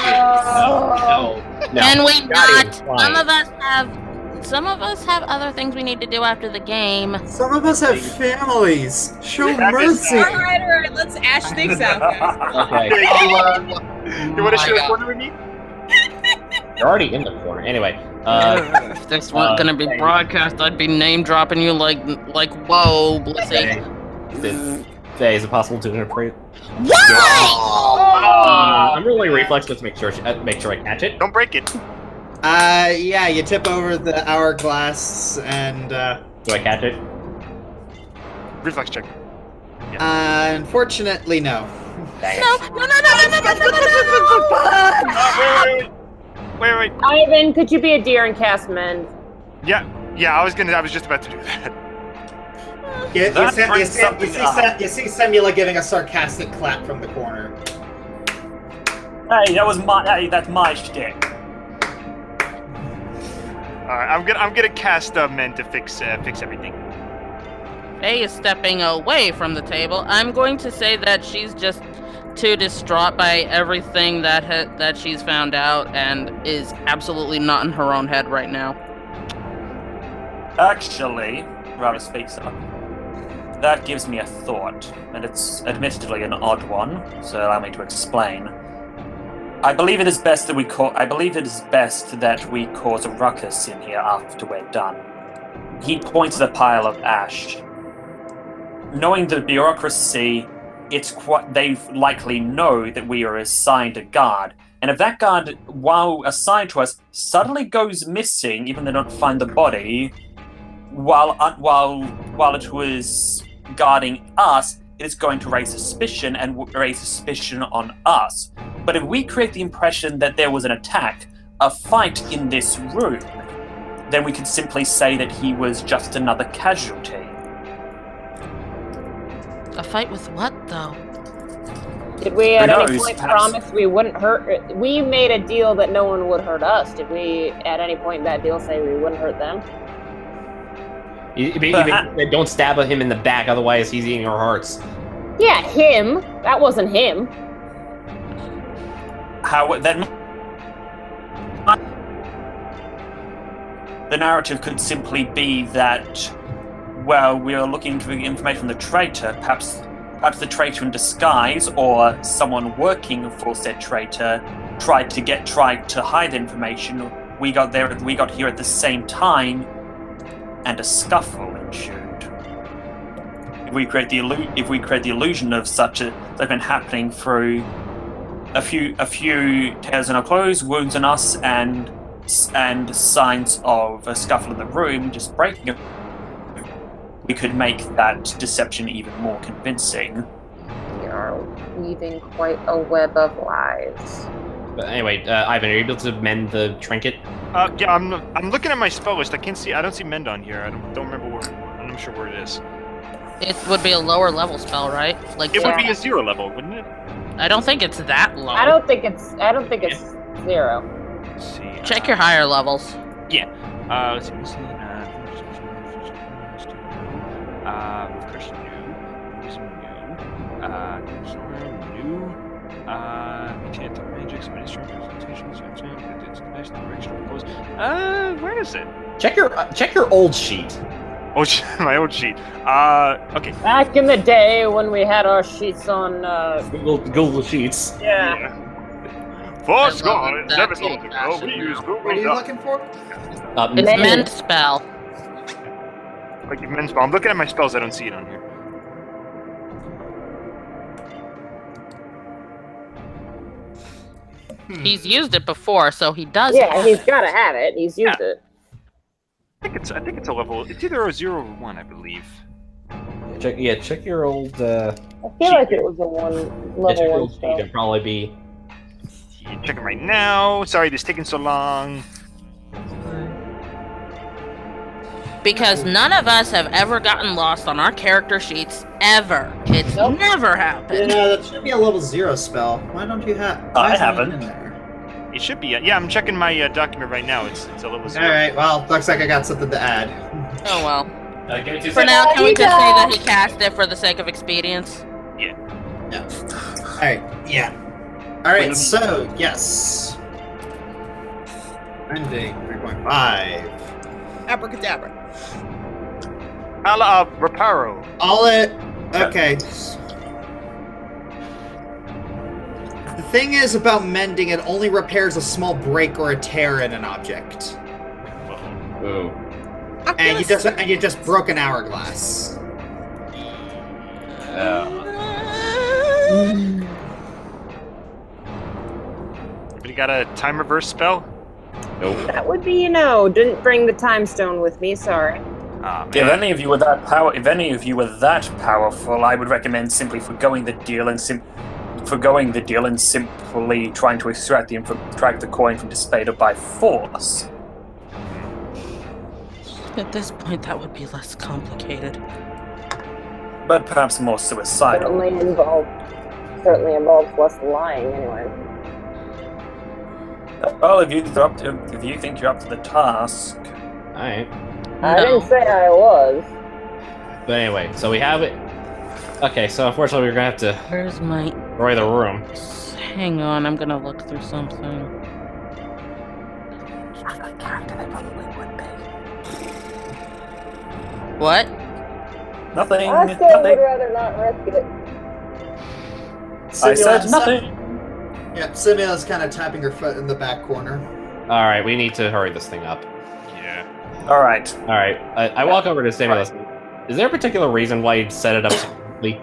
No. And we not. Fine. Some of us have other things we need to do after the game. Some of us have families. Show mercy. All right, let's ash things out, guys. Okay. You want to share a corner with me? You're already in the corner. Anyway. If this weren't gonna be broadcast, I'd be name dropping you like whoa, Blissey. Is it possible to appraise? Why? I'm rolling reflex just to make sure I catch it. Don't break it. Yeah, you tip over the hourglass and, Do I catch it? Reflex check. unfortunately, no. Dang it. Wait. Ivan, could you be a deer and cast mend? Yeah, I was just about to do that. You see Semula giving a sarcastic clap from the corner. Hey, that's my shtick. Alright, I'm gonna cast men to fix everything. Faye is stepping away from the table. I'm going to say that she's just too distraught by everything that she's found out and is absolutely not in her own head right now. Actually, Rara speaks up. That gives me a thought, and it's admittedly an odd one, so allow me to explain. I believe it is best that we cause a ruckus in here after we're done. He points at a pile of ash. Knowing the bureaucracy, they likely know that we are assigned a guard. And if that guard, while assigned to us, suddenly goes missing, even though they don't find the body, while it was guarding us, it's going to raise suspicion on us. But if we create the impression that there was an attack, a fight in this room, then we could simply say that he was just another casualty. A fight with what, though? Did we at any knows? point Perhaps- promise we wouldn't hurt? We made a deal that no one would hurt us. Did we at any point in that deal say we wouldn't hurt them? Don't stab him in the back, otherwise he's eating our hearts. Yeah, him. That wasn't him. How then? The narrative could simply be that, well, we are looking for information from the traitor. Perhaps the traitor in disguise or someone working for said traitor tried to hide the information. We got here at the same time, and a scuffle ensued. If we create the illusion of such a that's been happening through a few tears in our clothes, wounds in us, and signs of a scuffle in the room, just breaking it, we could make that deception even more convincing. We are weaving quite a web of lies. But anyway, Ivan, are you able to mend the trinket? Yeah, I'm looking at my spell list. I don't see mend on here. I don't remember where. I'm not sure where it is. It would be a lower level spell, right? Like It would be a 0 level, wouldn't it? I don't think it's that low. I don't think it's 0. Let's see. Check your higher levels. Yeah. Let's see. First new. Where is it? Check your old sheet. Oh, my old sheet. Okay. Back in the day when we had our sheets on, Google Sheets. yeah. Force I love God, that 7 months ago, we used Google What are you Docs. looking for? It's Mend. mend spell. Like men's spell. I'm looking at my spells. I don't see it on here. He's used it before, so he does. Yeah, have he's it. gotta have it. He's used it. I think it's a level. It's either a 0 or 1, I believe. Check your old. I feel like it was a Check your level 1 old sheet. spell. It'll probably be. Yeah, checking right now. Sorry, this is taking so long. Because none of us have ever gotten lost on our character sheets ever. It's Nope. never happened. Yeah, that should be a level 0 spell. Why don't you have? I why isn't it haven't. in there? It should be. Yeah, I'm checking my document right now. It's a level 0. All right. Well, looks like I got something to add. Oh well. Give me 2 For seconds. now, can we just say that he cast it for the sake of expedience? All right. Yeah. All right. So yes. Ending 3.5. Abracadabra. Ala Reparo. All it. Okay. The thing is about mending, it only repairs a small break or a tear in an object, Ooh. and you just broke an hourglass. Anybody got a time reverse spell? Nope. That would be, didn't bring the time stone with me, sorry. Ah, If man. any of you were that powerful, I would recommend simply forgoing the deal and simply trying to extract the coin from Despater by force. At this point, that would be less complicated. But perhaps more suicidal. Certainly involves less lying, anyway. Well, if you think you're up to the task, Alright. I didn't say I was. But anyway, so we have it. Okay, so unfortunately we're gonna have to Where's my... destroy the room. Hang on, I'm gonna look through something. What? nothing. I still would Nothing. rather not risk it. I said nothing. Yeah, Simula's kind of tapping her foot in the back corner. All right, we need to hurry this thing up. Yeah. All right. All right, I walk over to Stimulus. Is there a particular reason why you set it up so quickly?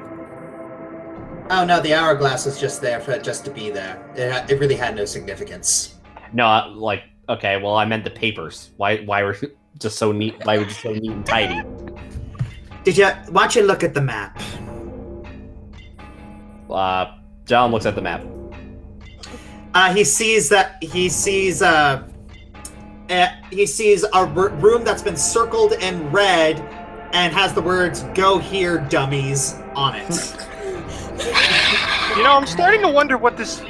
Oh no, the hourglass was just there for just to be there. It really had no significance. No, like, okay, well, I meant the papers. Why were just so neat? Why were just so neat and tidy? Why don't you look at the map? John looks at the map. He sees a room that's been circled in red and has the words "Go here, dummies" on it. You know, I'm starting to wonder what this.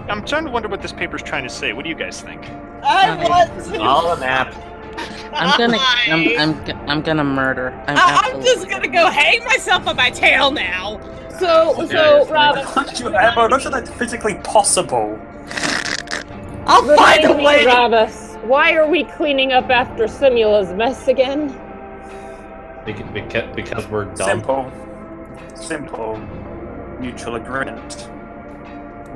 I'm starting to wonder what this paper's trying to say. What do you guys think? I want to. All the map. I'm gonna murder. I'm just gonna go hang myself on my tail now. So, Robin. I'm not sure that's physically possible. I'll find a way. Rabus, why are we cleaning up after Simula's mess again? Because we're dumb. Simple. Mutual agreement.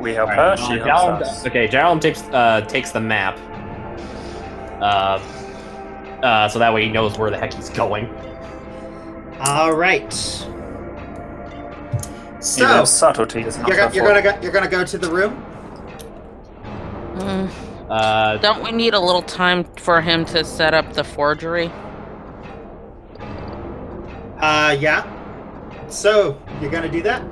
We help her, she helps us. Okay, Gerald takes the map. So that way he knows where the heck he's going. All right. Even So subtlety is not you're gonna go to the room. Don't we need a little time for him to set up the forgery? Yeah. So you're gonna do that?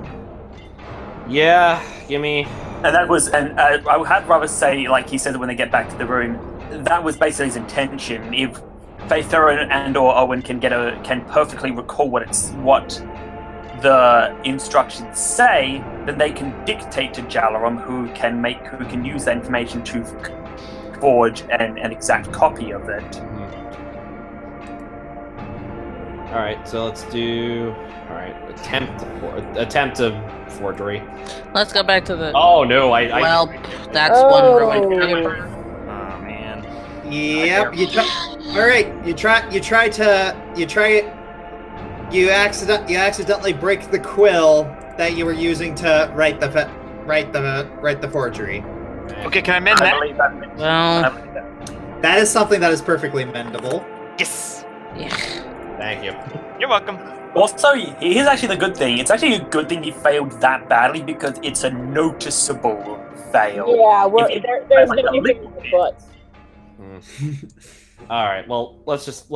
Yeah, give me. And that was, and I would have rather say, like he said when they get back to the room, that was basically his intention. If Faith and/or Owen can perfectly recall what the instructions say, then they can dictate to Jalaram, who can use that information to forge an exact copy of it. All right, so let's do. All right, attempt of forgery. Let's go back to the. Oh no, that's one ruined paper. Oh man. Yep. You accidentally break the quill that you were using to write the forgery. Okay, can I mend that? Well, That is something that is perfectly mendable. Yes. yeah. Thank you. You're welcome. Also, here's actually the good thing. It's actually a good thing he failed that badly because it's a noticeable fail. Yeah, there's like no anything but. All right, well, let's just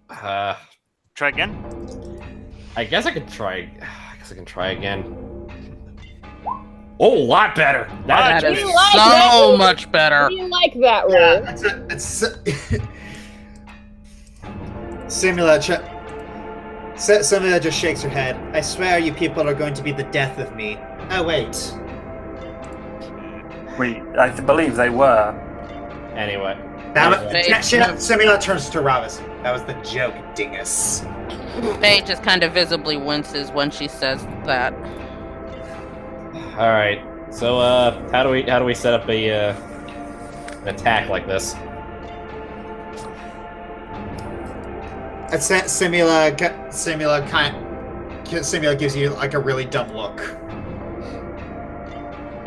try again. I guess I can try again. Oh, a lot better. That is like so that? much better. Do you like that room? Yeah, Simula just shakes her head. I swear you people are going to be the death of me. Oh, wait. I believe they were. Anyway. Simula turns to Ravis. That was the joke, dingus. Faye just kind of visibly winces when she says that. All right. So, how do we set up an attack like this? Simula gives you like a really dumb look.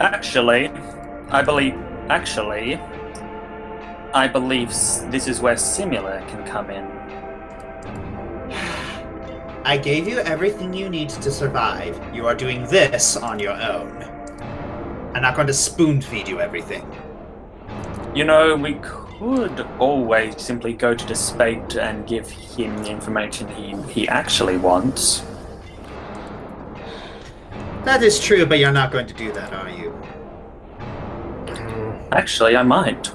Actually, I believe this is where Simula can come in. I gave you everything you need to survive. You are doing this on your own. I'm not going to spoon feed you everything. You know, we could always simply go to the Spate and give him the information he actually wants. That is true, but you're not going to do that, are you? Actually, I might.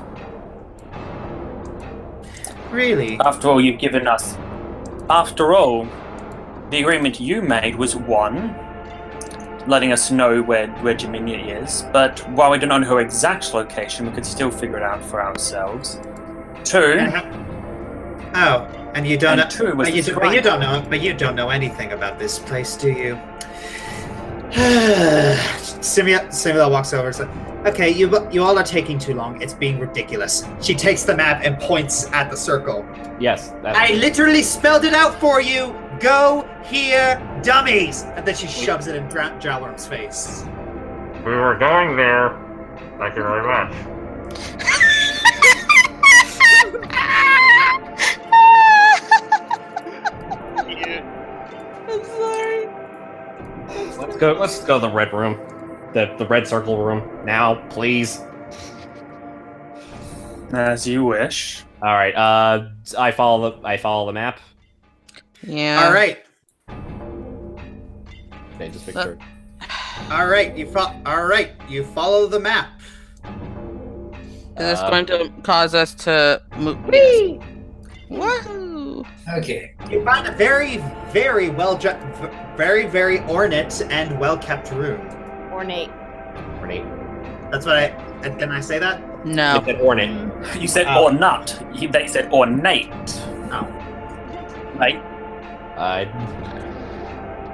Really? After all, you've given us... After all, the agreement you made was 1, letting us know where Jaminia is, but while we do not know her exact location, we could still figure it out for ourselves. 2... and you don't know. 2 was but you don't know anything about this place, do you? Simula walks over and says, "Okay, you all are taking too long. It's being ridiculous." She takes the map and points at the circle. Yes. I literally spelled it out for you. Go here, dummies! And then she shoves it in Jalaram's face. We were going there. Thank you very much. I'm sorry. Let's go to the red room. The red circle room. Now, please. As you wish. Alright, I follow the map. Yeah. All right. Okay, just make sure. All right. You follow the map. Is this going to cause us to move? Whee! Woohoo! Okay. You find a very, very very ornate and well-kept room. Ornate. Ornate. That's what didn't I say that? No. You said ornate. You said Oh. or not. They said ornate. Oh. Right?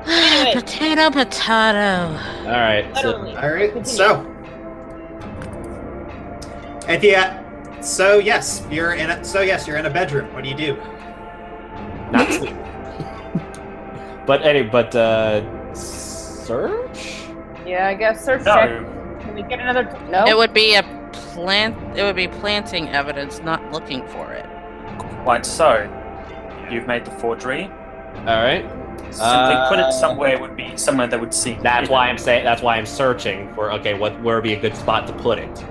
Anyway. Potato, potato. Alright. Literally. All right. Continue. So, if you, so yes, you're in a bedroom. What do you do? Not sleep. Search? Yeah, I guess search No. check. Can we get another? No. It would be planting evidence, not looking for it. Quite so. You've made the forgery. Alright. Simply put it somewhere it would be somewhere that would see. That's why I'm searching for where would be a good spot to put it.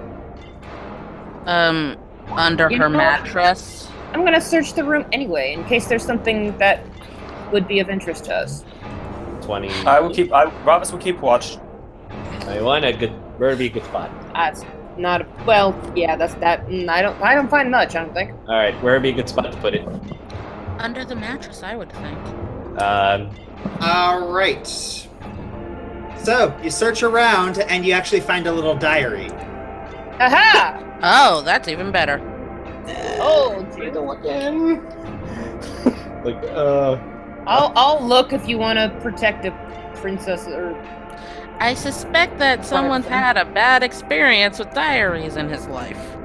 Under You her know- mattress. I'm gonna search the room anyway, in case there's something that would be of interest to us. 20. Ravis will keep watch. 21, where would be a good spot? That's not well. Yeah, that's that. I don't find much. I don't think. Alright, where would be a good spot to put it? Under the mattress, I would think. All right. So you search around and you actually find a little diary. Aha! Oh, that's even better. Oh, Again. I'll look if you want to protect a princess or. I suspect that someone's had a bad experience with diaries in his life.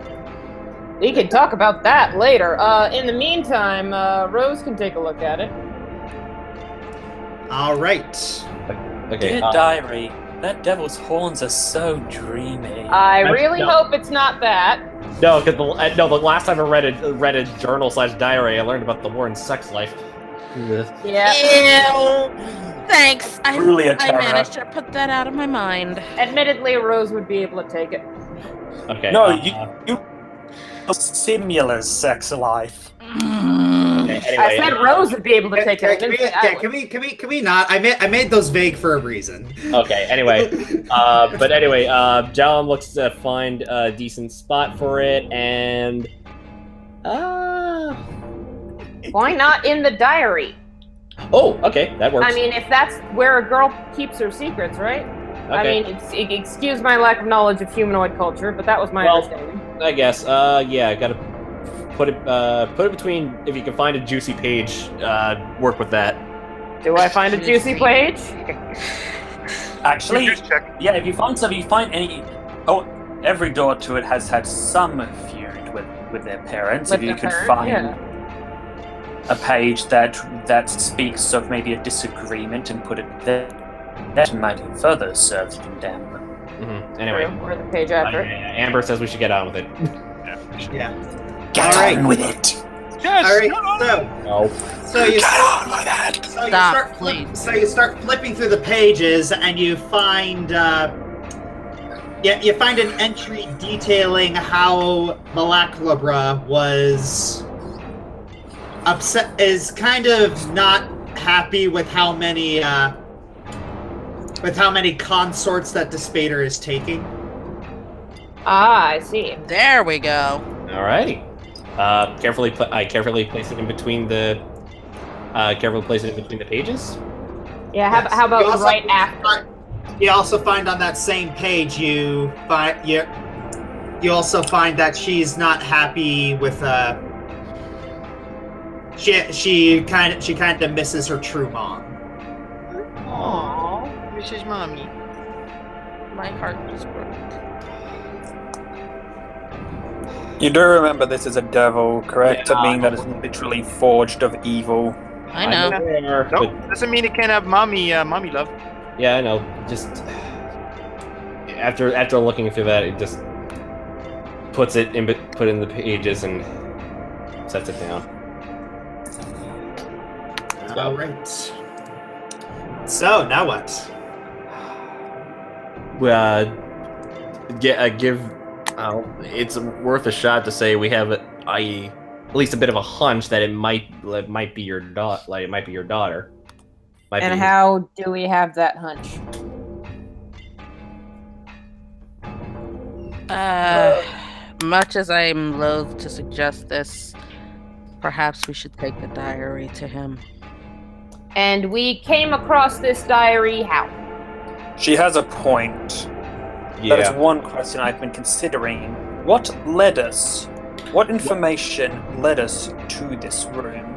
We can talk about that later. In the meantime, Rose can take a look at it. All right. Okay. Dear diary, that devil's horns are so dreamy. I really hope it's not that. No, because the last time I read a journal/diary, I learned about the Warren's sex life. Yeah. Ew. Thanks. I Truly a terror. managed to put that out of my mind. Admittedly, Rose would be able to take it. Okay. No, you Simula's sex life. Anyway, I said Rose would be able to take it. Can we not? I made those vague for a reason. Okay. Anyway, Jalum looks to find a decent spot for it, and Why not in the diary? oh, okay, that works. I mean, if that's where a girl keeps her secrets, right? I Okay. mean, excuse my lack of knowledge of humanoid culture, but that was my understanding. I guess. Yeah, gotta put it between. If you can find a juicy page, work with that. Do I find a juicy page? Actually, Just check. yeah, if you find any... Oh, every door to it has had some feud with their parents. With if you their could parents, find yeah. a page that speaks of maybe a disagreement and put it there, that might further serve to condemn. Mm-hmm. Anyway, Or the page after it. Amber says we should get on with it. Yeah. Get All right. on with it! Yes. All right. No. So you Get on with it! So you start flipping through the pages and you find you find an entry detailing how Malaklabra was upset, is kind of not happy with how many consorts that Despater is taking. Ah, I see. There we go. Alrighty. Carefully place it in between the. Carefully place it in between the pages. Yeah, Yes. how about You also- right after? You also find on that same page you also find that she's not happy with she kind of misses her true mom. Aww. Mrs. Mommy. My heart just broke. You do remember this is a devil, correct? Yeah. To mean that it's literally forged of evil. I know. Nope, doesn't mean it can't have mommy love. Yeah, I know. Just after looking through that, it just puts it in the pages and sets it down. All right. So now what? It's worth a shot to say we have at least a bit of a hunch that it might be your daughter. Like it might be your daughter. And how do we have that hunch? Much as I'm loath to suggest this, perhaps we should take the diary to him. And we came across this diary how? She has a point. Yeah. That is one question I've been considering. What information led us to this room?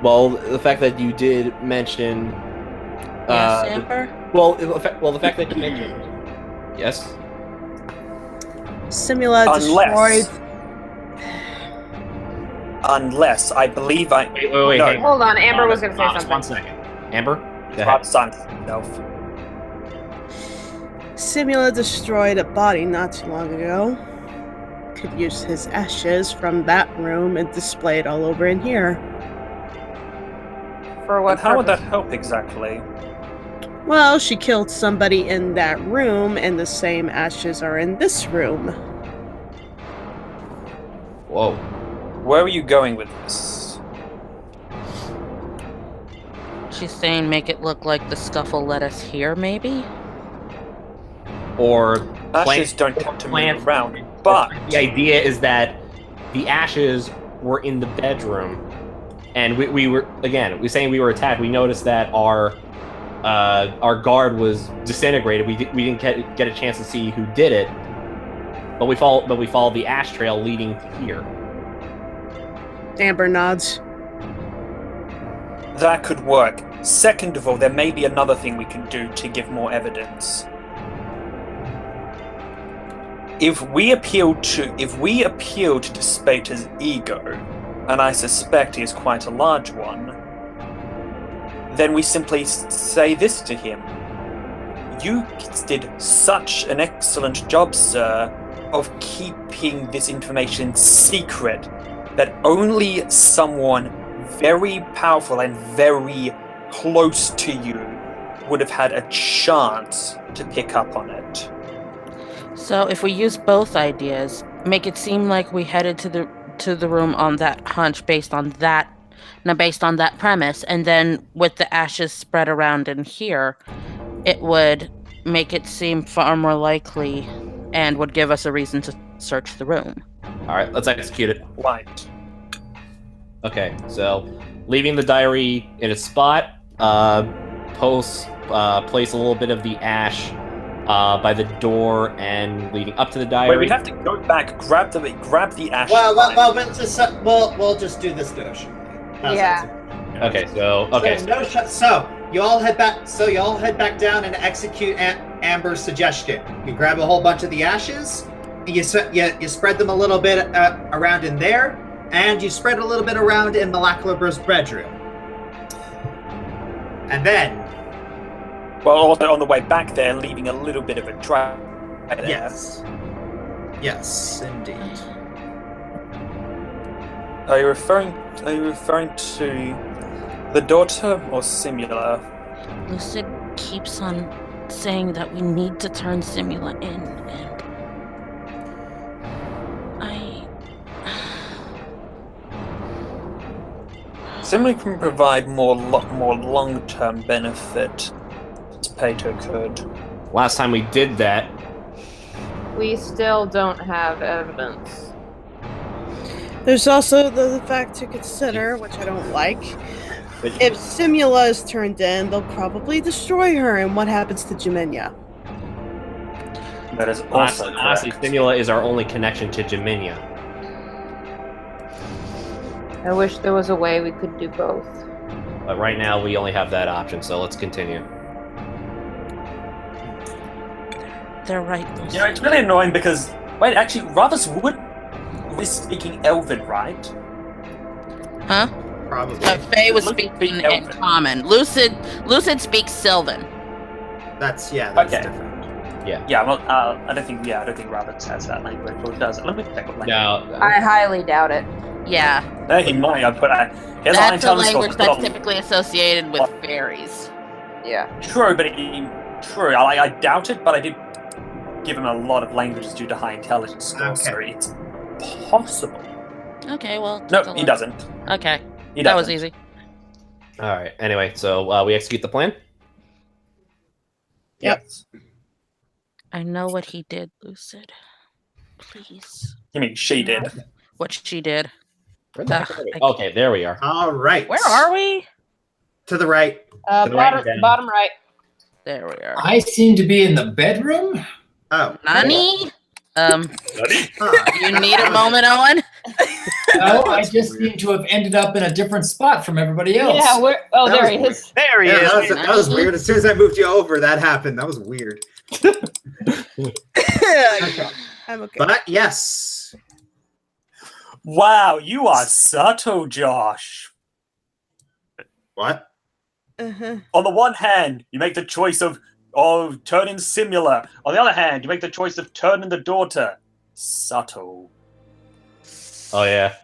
Well, the fact that you did mention. Yes, Amber? The fact that you mentioned. Yes. Simula destroyed. Unless I believe I. Wait. No. Hang on. Hold on, Amber was going to say something. 1 second. Amber? Go Rob ahead. signed himself. Simula destroyed a body not too long ago. Could use his ashes from that room and display it all over in here. For what And how would purpose? that help exactly? Well, she killed somebody in that room, and the same ashes are in this room. Whoa. Where are you going with this? She's saying make it look like the scuffle led us here, maybe? Or Ashes don't tend to move around, but the idea is that the ashes were in the bedroom, and we were saying we were attacked. We noticed that our guard was disintegrated. We didn't get a chance to see who did it, but we followed the ash trail leading to here. Amber nods. that could work. Second of all, there may be another thing we can do to give more evidence. If we appeal to Despater's ego, and I suspect he is quite a large one, then we simply say this to him. You did such an excellent job, sir, of keeping this information secret that only someone very powerful and very close to you would have had a chance to pick up on it. So if we use both ideas, make it seem like we headed to the room on that hunch based on that premise, and then with the ashes spread around in here, it would make it seem far more likely and would give us a reason to search the room. All right, let's execute it. Right. Okay, so leaving the diary in its spot, place a little bit of the ash by the door and leading up to the diary. Wait, we'd have to go back, grab the ash. We'll just do this notion. Yeah. Okay, So you all head back. So you all head back down and execute Amber's suggestion. You grab a whole bunch of the ashes. You spread them a little bit around in there, and you spread a little bit around in Malakalabra's bedroom. And then, well, also on the way back there, leaving a little bit of a trail. yes, indeed. Are you referring to the daughter or Simula? Lucid keeps on saying that we need to turn Simula in, and Simula can provide more long-term benefit. Pato could. last time we did that, We still don't have evidence. There's also the fact to consider, which I don't like. If Simula is turned in, they'll probably destroy her, and what happens to Jaminia? That is also honestly, correct. Simula is our only connection to Jaminia. I wish there was a way we could do both. But right now, we only have that option, so let's continue. they're right, Lucid. You know, it's really annoying because wait, actually, Ravus would be speaking Elven, right? Huh? Probably. Faye was Lucid speaking in Elven. common. Lucid speaks Sylvan. That's Okay. different. Yeah. Yeah, well, I don't think Roberts has that language, or does it? Let me check what language. No. I highly doubt it. Yeah. He might, he has That's a tongue language sword, that's but typically associated with fairies. Yeah. true, but true. I doubt it, but I did give him a lot of languages due to high intelligence score, so it's possible. Okay, well. No, he doesn't. Okay. He That was doesn't. easy. All right. Anyway, so we execute the plan. Yep. I know what he did, Lucid. Please. You mean she did? What she did. Where the heck are we? Okay, there we are. All right. Where are we? To the right. the right down. Bottom right. There we are. I seem to be in the bedroom. Oh. Nani? You need a moment, Owen? No, I just seem to have ended up in a different spot from everybody else. Yeah, where? Oh, That there was he is. There he Yeah, is. that was weird. As soon as I moved you over, that happened. That was weird. I'm okay. But yes. Wow, you are subtle, Josh. What? Uh-huh. On the one hand, you make the choice of turning similar. On the other hand, you make the choice of turning the daughter. Subtle. Oh yeah.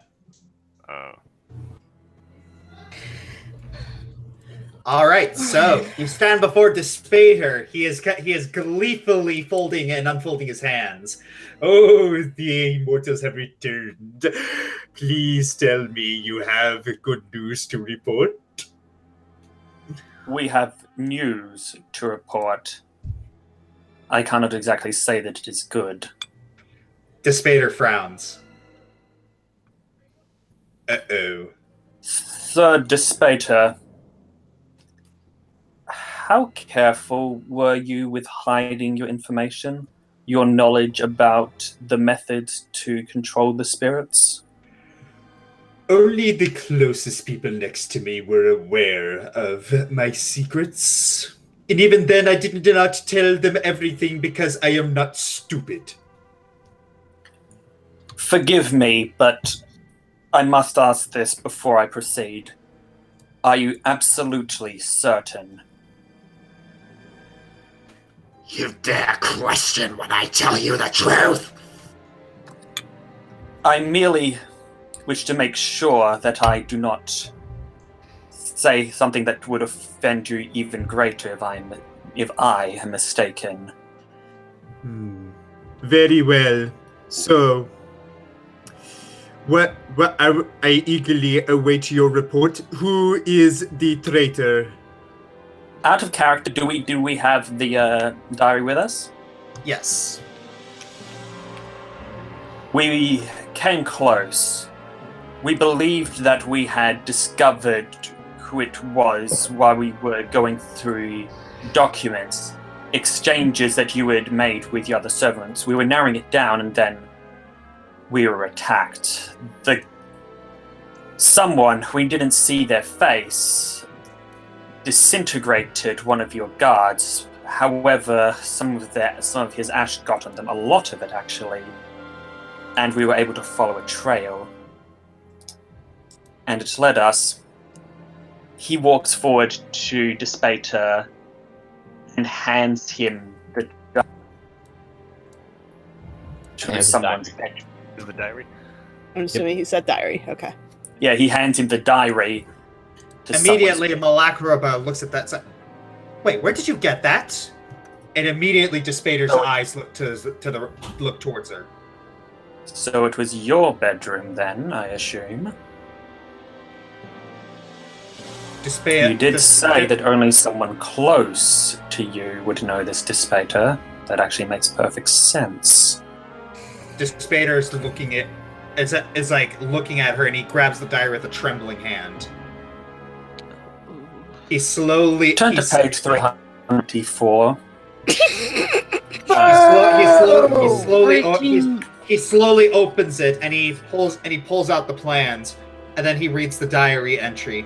All right, so you stand before Despater. He is gleefully folding and unfolding his hands. Oh, the immortals have returned. Please tell me you have good news to report. We have news to report. I cannot exactly say that it is good. Despater frowns. Uh-oh. Sir Despater, how careful were you with hiding your information? Your knowledge about the methods to control the spirits? Only the closest people next to me were aware of my secrets. And even then, I did not tell them everything because I am not stupid. Forgive me, but I must ask this before I proceed. Are you absolutely certain? You dare question when I tell you the truth? I merely wish to make sure that I do not say something that would offend you even greater if I am mistaken. Very well. So, I eagerly await your report. Who is the traitor? Out of character, do we have the diary with us? Yes. We came close. We believed that we had discovered who it was while we were going through documents, exchanges that you had made with your other servants. We were narrowing it down, and then we were attacked. Someone, we didn't see their face, disintegrated one of your guards. However, some of his ash got on them, a lot of it actually, and we were able to follow a trail. And it led us. He walks forward to Despater and hands him the someone's pen. Is the diary? I'm assuming he said diary. Okay. Yeah, he hands him the diary. Immediately, Malakraba looks at that. Wait, where did you get that? And immediately, Despater's eyes look towards her. So it was your bedroom then, I assume. You did say that only someone close to you would know this, Despater. That actually makes perfect sense. Despater is looking at her, and he grabs the diary with a trembling hand. He slowly turn to page 394. He slowly opens it, and he pulls out the plans, and then he reads the diary entry.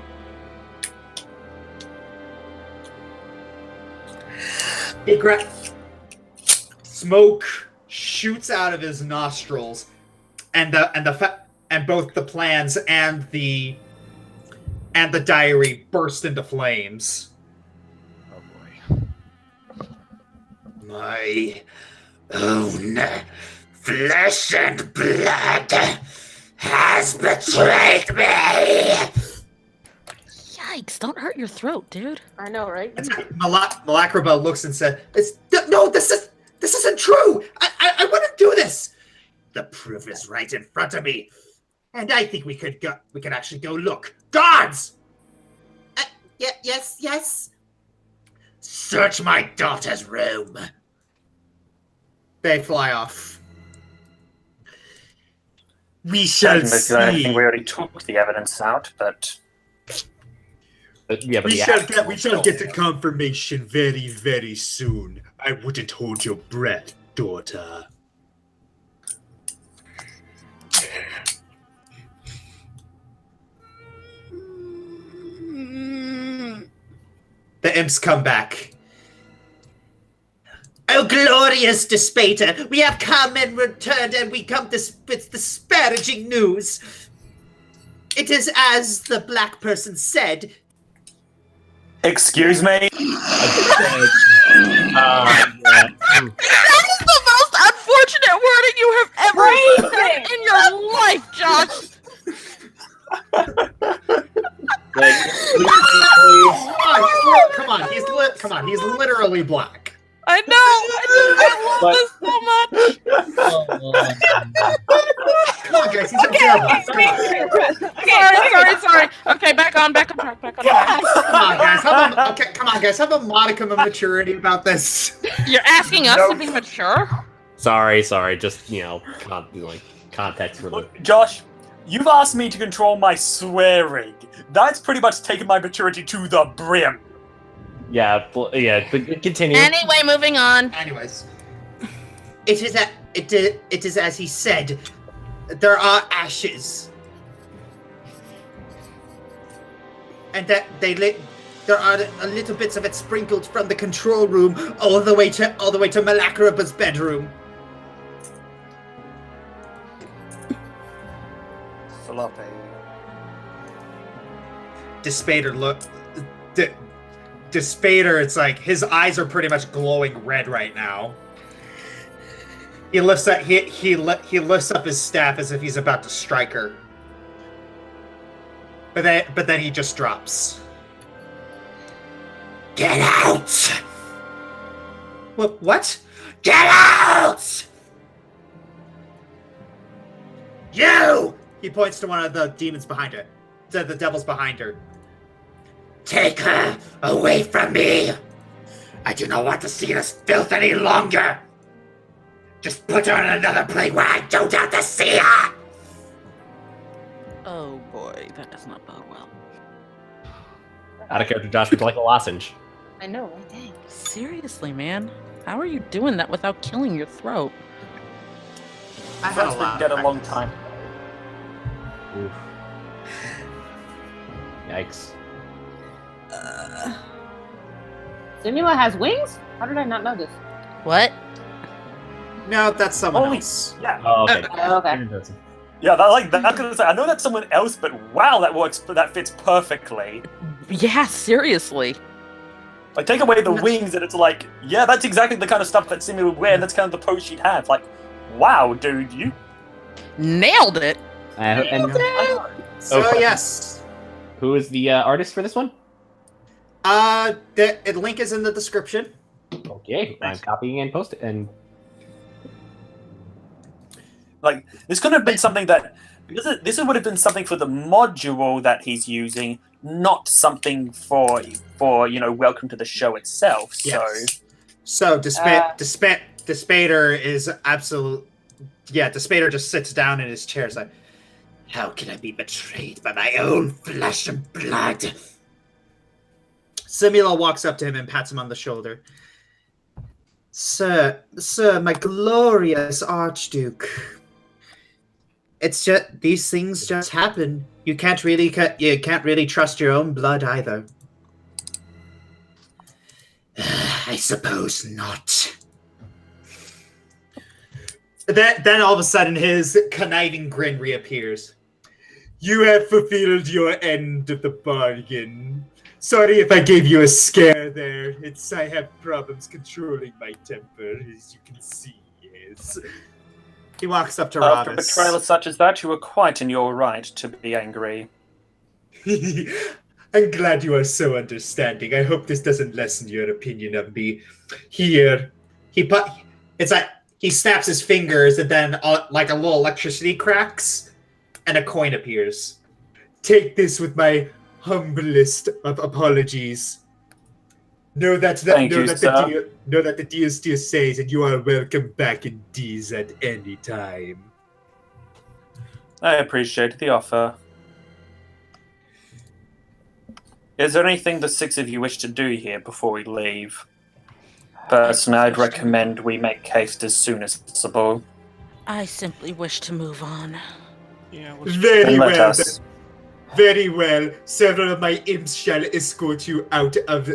Smoke shoots out of his nostrils, and both the plans and the diary burst into flames. Oh boy. My own flesh and blood has betrayed me. Yikes! Don't hurt your throat, dude. I know, right? Malakraba looks and says, "No, this isn't true. I wouldn't do this." The proof is right in front of me, and I think we could actually go look. Guards! Yes. Search my daughter's room. They fly off. We shall see. I think we already took the evidence out, but we shall get the confirmation very, very soon. I wouldn't hold your breath, daughter. The imps come back. Oh, glorious Despater! We have come and returned, and we come with disparaging news. It is as the black person said. excuse me. That is the most unfortunate wording you have ever said in your life, Josh. Come on, he's literally black. I know. I love this so much. Come on, guys, he's Sorry. Okay, back on track. Come on, guys, have a modicum of maturity about this. You're asking us to be mature? Sorry. Just context for the. Josh, you've asked me to control my swearing. That's pretty much taken my maturity to the brim. Yeah, but continue. Anyway, moving on. Anyways, it is as he said. There are ashes, and that there are a little bits of it sprinkled from the control room all the way to Malakraba's bedroom. Floppy. Despater, it's like his eyes are pretty much glowing red right now. He lifts up he lifts up his staff as if he's about to strike her. But then he just drops. Get out! What? Get out! You! He points to one of the demons behind her. The devils behind her. Take her away from me! I do not want to see this filth any longer! Just put her in another place where I don't have to see her! Oh boy, that does not bode well. Out of character, Josh, would you like a lozenge? I know, right? Dang. Seriously, man. How are you doing that without killing your throat? I had a That's lot been of dead a long time. Oof. Yikes. Simula has wings? How did I not know this? What? No, that's someone Holy else. yeah. Oh, okay. Okay. Yeah, that's gonna say I know that's someone else, but wow, that fits perfectly. Yeah, seriously. Like, take away the wings, and it's like, yeah, that's exactly the kind of stuff that Simi would wear, and that's kind of the pose she'd have. Like, wow, dude, you Nailed it. So yes. Who is the artist for this one? The link is in the description. Okay, I'm copying and posting. And like, this could have been something that this would have been something for the module that he's using, not something for Welcome to the Show itself. So Despater is absolute. Yeah, Despater just sits down in his chair. It's like, How can I be betrayed by my own flesh and blood? Simula walks up to him and pats him on the shoulder. Sir, my glorious Archduke. It's just these things just happen. You can't really trust your own blood either. I suppose not. Then all of a sudden his conniving grin reappears. You have fulfilled your end of the bargain. Sorry if I gave you a scare there. I have problems controlling my temper, as you can see. Yes. He walks up to After a Ravis. betrayal such as that, you were quite in your right to be angry. I'm glad you are so understanding. I hope this doesn't lessen your opinion of me. Here, it's like he snaps his fingers, and then like a little electricity cracks, and a coin appears. Take this with my humblest of apologies. Know that the deal still says, and you are welcome back in D's at any time. I appreciate the offer. Is there anything the six of you wish to do here before we leave? Personally, I'd recommend we make haste as soon as possible. I simply wish to move on. Yeah, Very well. Very well. Several of my imps shall escort you out of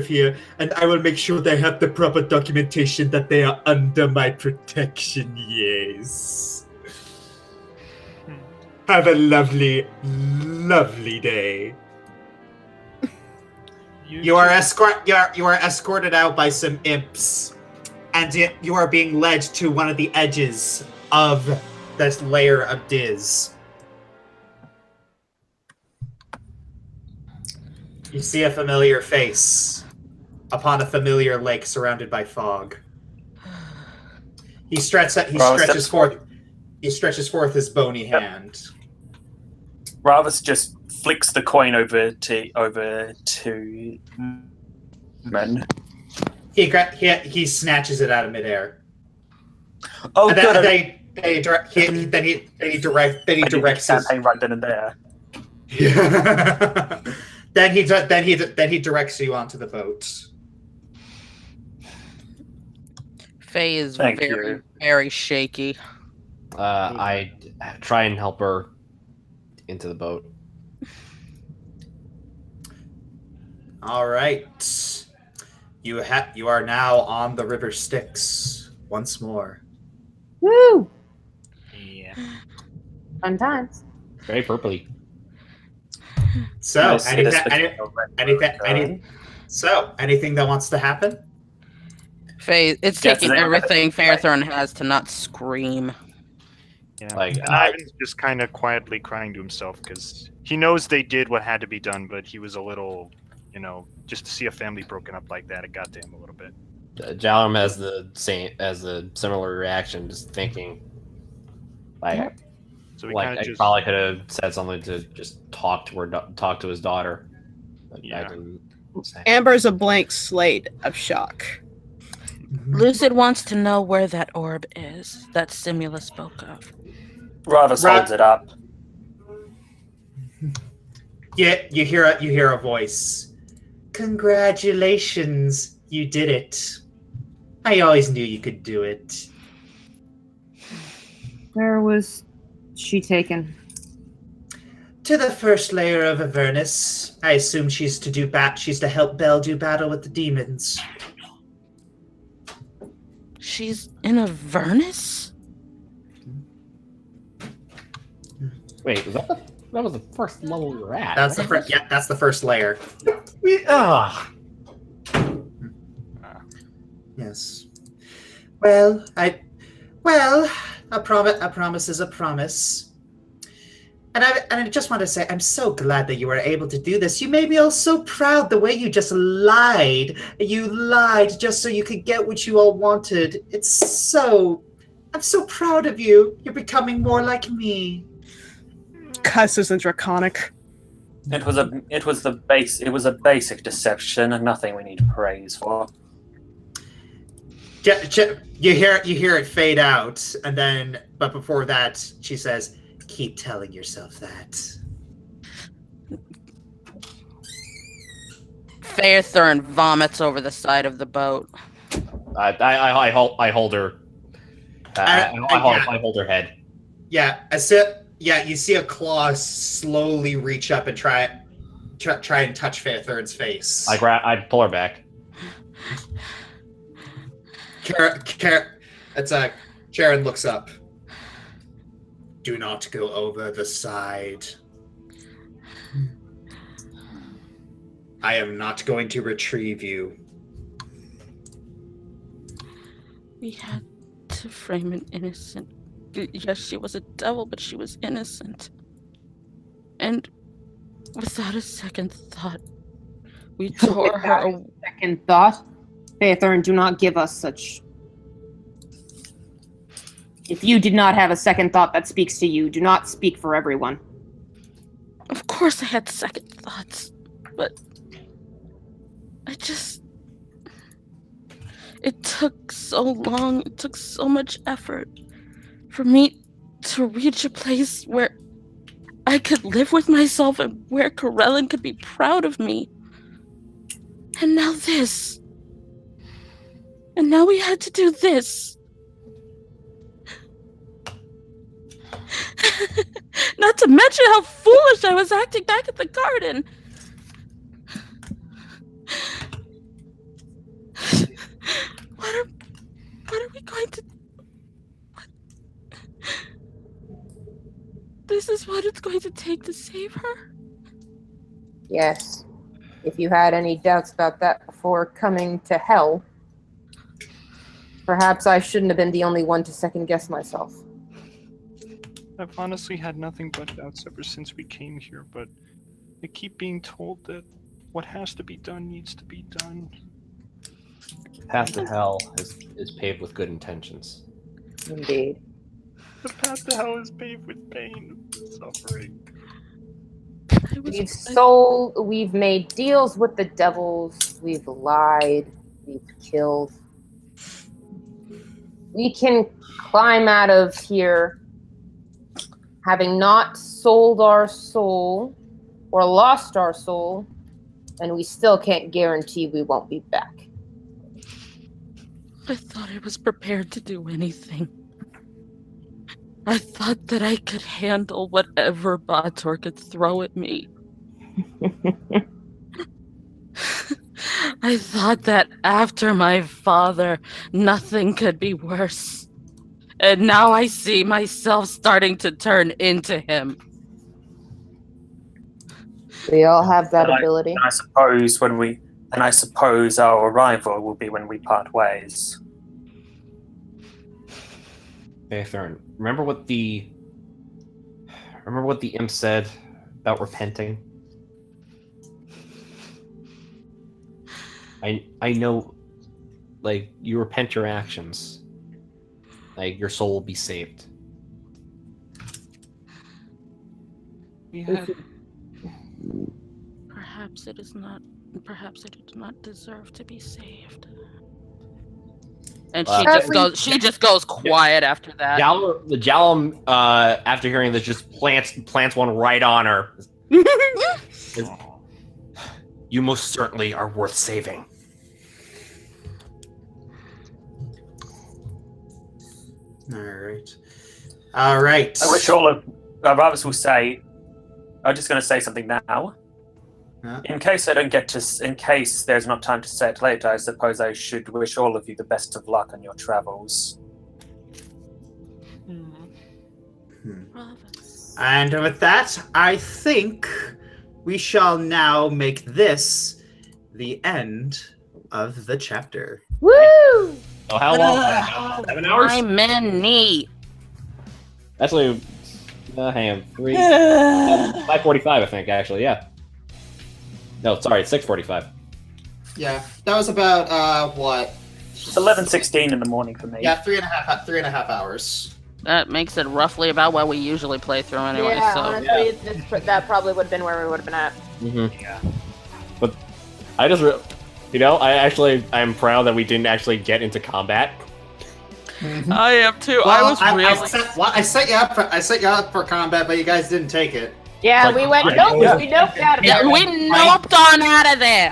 here, and I will make sure they have the proper documentation that they are under my protection. Yes. Have a lovely, lovely day. You are escorted out by some imps, and you are being led to one of the edges of this layer of Diz. You see a familiar face upon a familiar lake surrounded by fog. He stretches forth his bony hand. Ravis just flicks the coin over to Men. He snatches it out of midair. Oh, and good. Then he directs his campaign right then and there. Yeah. Then he directs you onto the boat. Faye is very shaky. I try and help her into the boat. All right. You are now on the River Styx once more. Woo! Yeah. Fun times. Very purpley. So, anything that wants to happen? Faye, it's taking everything Fairthorn has to not scream. Yeah. And Ivan's just kind of quietly crying to himself because he knows they did what had to be done, but he was a little, just to see a family broken up like that, it got to him a little bit. Jalum has a similar reaction, just thinking, So we I probably could have said something to just talk to his daughter. But I didn't say. Amber's a blank slate of shock. Lucid wants to know where that orb is that Simula spoke of. Ravis holds it up. Yeah, you hear a voice. Congratulations, you did it. I always knew you could do it. Where was she taken? To the first layer of Avernus. I assume she's to help Belle do battle with the demons. She's in Avernus? Wait, that was the first level we were at. That's that's the first layer. Yes. Well, a promise is a promise. And I just want to say, I'm so glad that you were able to do this. You made me all so proud the way you just lied. You lied just so you could get what you all wanted. I'm so proud of you. You're becoming more like me. Cusses and draconic. It was a basic deception and nothing we need praise for. You hear it fade out, but before that, she says, "Keep telling yourself that." Fairthorn vomits over the side of the boat. I hold her. I hold her head. Yeah, you see a claw slowly reach up and try and touch Fairthorn's face. I pull her back. Karen looks up. Do not go over the side. I am not going to retrieve you. We had to frame an innocent. Yes, she was a devil, but she was innocent. And without a second thought, we tore her away. Second thought? Faethorn, do not give us such... If you did not have a second thought, that speaks to you. Do not speak for everyone. Of course I had second thoughts, but I just... It took so long, it took so much effort for me to reach a place where I could live with myself and where Corellin could be proud of me. And now this. And now we had to do this. Not to mention how foolish I was acting back at the garden. What are we going to... This is what it's going to take to save her? Yes. If you had any doubts about that before coming to hell, perhaps I shouldn't have been the only one to second guess myself. I've honestly had nothing but doubts ever since we came here, but I keep being told that what has to be done needs to be done. Path to hell is paved with good intentions. Indeed. The path to hell is paved with pain and suffering. We've made deals with the devils, we've lied, we've killed. We can climb out of here having not sold our soul or lost our soul, and we still can't guarantee we won't be back. I thought I was prepared to do anything. I thought that I could handle whatever Bator could throw at me. I thought that after my father, nothing could be worse. And now I see myself starting to turn into him. We all have that ability. I suppose our arrival will be when we part ways. Faethorn, remember what the imp said about repenting? I know, like, you repent your actions, like, your soul will be saved. Perhaps it does not deserve to be saved. And she just goes quiet after that. Jalum, after hearing this, just plants one right on her. You most certainly are worth saving. All right. I wish all of Ravis will say. I'm just going to say something now. Huh? In case there's not time to say it later, I suppose I should wish all of you the best of luck on your travels. And with that, I think we shall now make this the end of the chapter. Woo! Oh, how long? 7 hours? My many. Actually, hang on. 5:45, I think. Actually, yeah. No, sorry, 6:45. Yeah, that was about what? It's 11:16 in the morning for me. Yeah, 3.5 hours. That makes it roughly about what we usually play through anyway. Yeah, so honestly, that probably would have been where we would have been at. Mm-hmm. Yeah. But I just, I'm proud that we didn't actually get into combat. Mm-hmm. I am too. Well, I set you up for combat, but you guys didn't take it. Yeah, we went nope. Yeah. We noped out of there. We noped on out of there.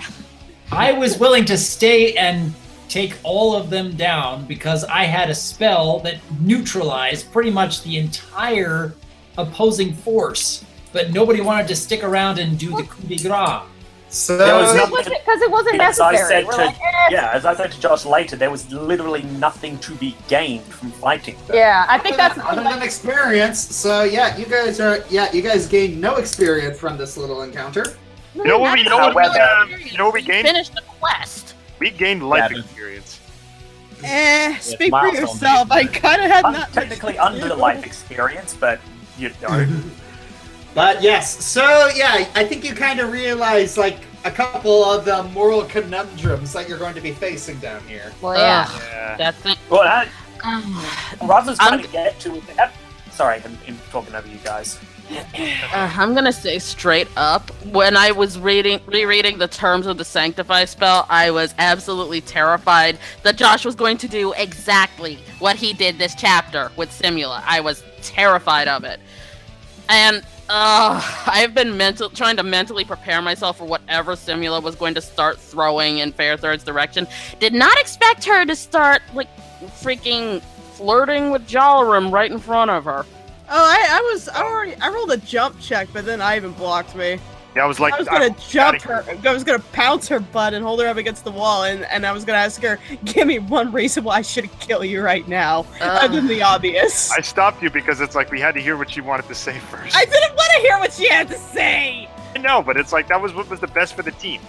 I was willing to stay and take all of them down because I had a spell that neutralized pretty much the entire opposing force, but nobody wanted to stick around and do the coup de grace. So because it wasn't necessary. As I said to Josh later, there was literally nothing to be gained from fighting them. Yeah, I think that's other than experience. So you guys gained no experience from this little encounter. You know what we gained? Finish the quest. We gained life experience. Speak for yourself. I kind of had I'm not technically under life experience, but you don't. But yes, so yeah, I think you kind of realize like a couple of the moral conundrums that you're going to be facing down here. Well, yeah. That's it. Well, Roz trying to get to. Sorry, I'm talking over you guys. I'm gonna say straight up, when I was rereading the terms of the Sanctify spell, I was absolutely terrified that Josh was going to do exactly what he did this chapter with Simula. I was terrified of it. And I've been trying to mentally prepare myself for whatever Simula was going to start throwing in Fairthird's direction. Did not expect her to start, like, freaking flirting with Jalarim right in front of her. Oh, I rolled a jump check, but then Ivan blocked me. Yeah, I was like, I was gonna jump her. I was gonna pounce her butt and hold her up against the wall, and I was gonna ask her, give me one reason why I should kill you right now, other than the obvious. I stopped you because it's like we had to hear what she wanted to say first. I didn't want to hear what she had to say. I know, but it's like that was what was the best for the team.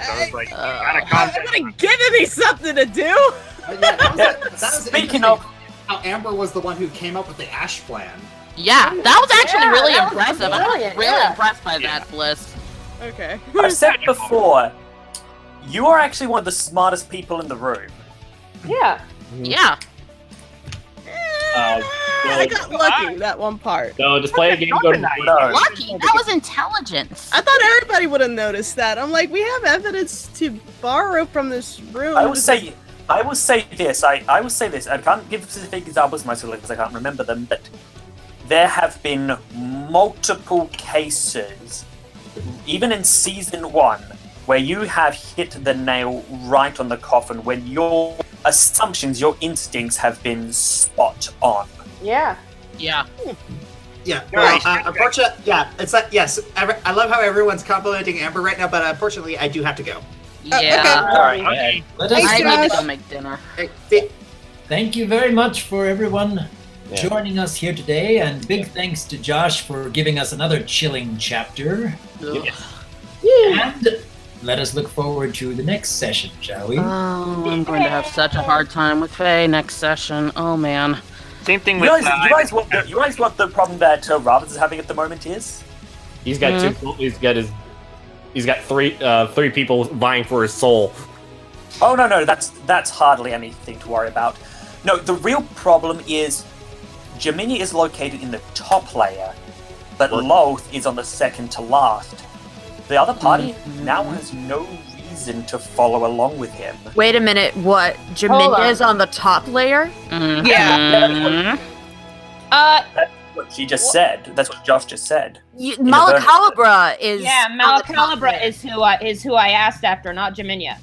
So I was like, I'm gonna give me something to do. That was Speaking of how Amber was the one who came up with the Ash plan. Yeah, that was actually really that was impressive. I brilliant, was really yeah. impressed by that, Bliss. Okay. I've said before, you are actually one of the smartest people in the room. Yeah. Yeah. I got lucky that one part. So just play a game. Go to Lucky, that was intelligence. I thought everybody would have noticed that. I'm like, we have evidence to borrow from this room. I will say this. I will say this. I can't give specific examples myself because I can't remember them, but there have been multiple cases, even in season 1, where you have hit the nail right on the coffin when your assumptions, your instincts have been spot on. Yeah. Yeah. Yeah, well, unfortunately, yeah, it's like, yes, I love how everyone's complimenting Amber right now, but unfortunately, I do have to go. Yeah. All right. Let us I need to go make dinner. Thank you very much for everyone joining us here today, and big thanks to Josh for giving us another chilling chapter. And let us look forward to the next session, shall we? Oh, I'm going to have such a hard time with Faye next session. Oh man. Same thing You with. guys what the problem that Robert is having at the moment is? He's got He's got three people vying for his soul. Oh no, that's hardly anything to worry about. No, the real problem is Gemini is located in the top layer, but Loth is on the second to last. The other party now has no reason to follow along with him. Wait a minute, what? Jaminia is on the top layer? Yeah. That's what she just said. That's what Josh just said. Malacalibra is. Yeah, Malacalibra is who I asked after, not Jaminia.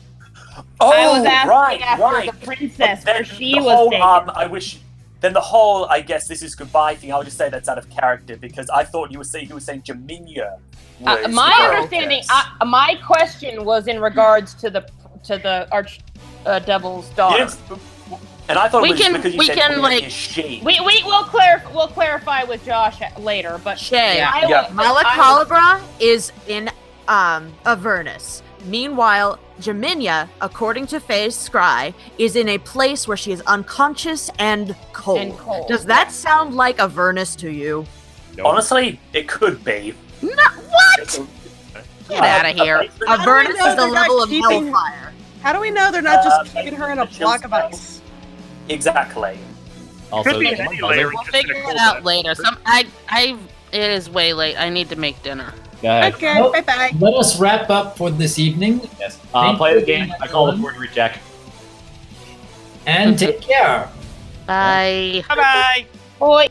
Oh, I was asking after right. the princess where she the was whole, taken. Then the whole, I guess this is goodbye thing, I'll just say that's out of character because I thought you were saying Jaminia. My understanding, my question was in regards to the arch devil's daughter. Yes, and I thought it was because you said is she. We'll clarify with Josh later, but Shay. Yeah. Malacalibra is in Avernus. Meanwhile, Jaminia, according to Faye's scry, is in a place where she is unconscious and cold. Does that sound like Avernus to you? No. Honestly, it could be. No, what? Get out of here. Avernus is the level of hellfire. How do we know they're not just keeping her in a block of ice? Exactly. Also, could be in any layer. We'll figure it out later. It is way late. I need to make dinner. Okay, Well, bye-bye. Let us wrap up for this evening. Yes. Play the game. I call the forgery check. And take care. Bye. Bye-bye. Boy.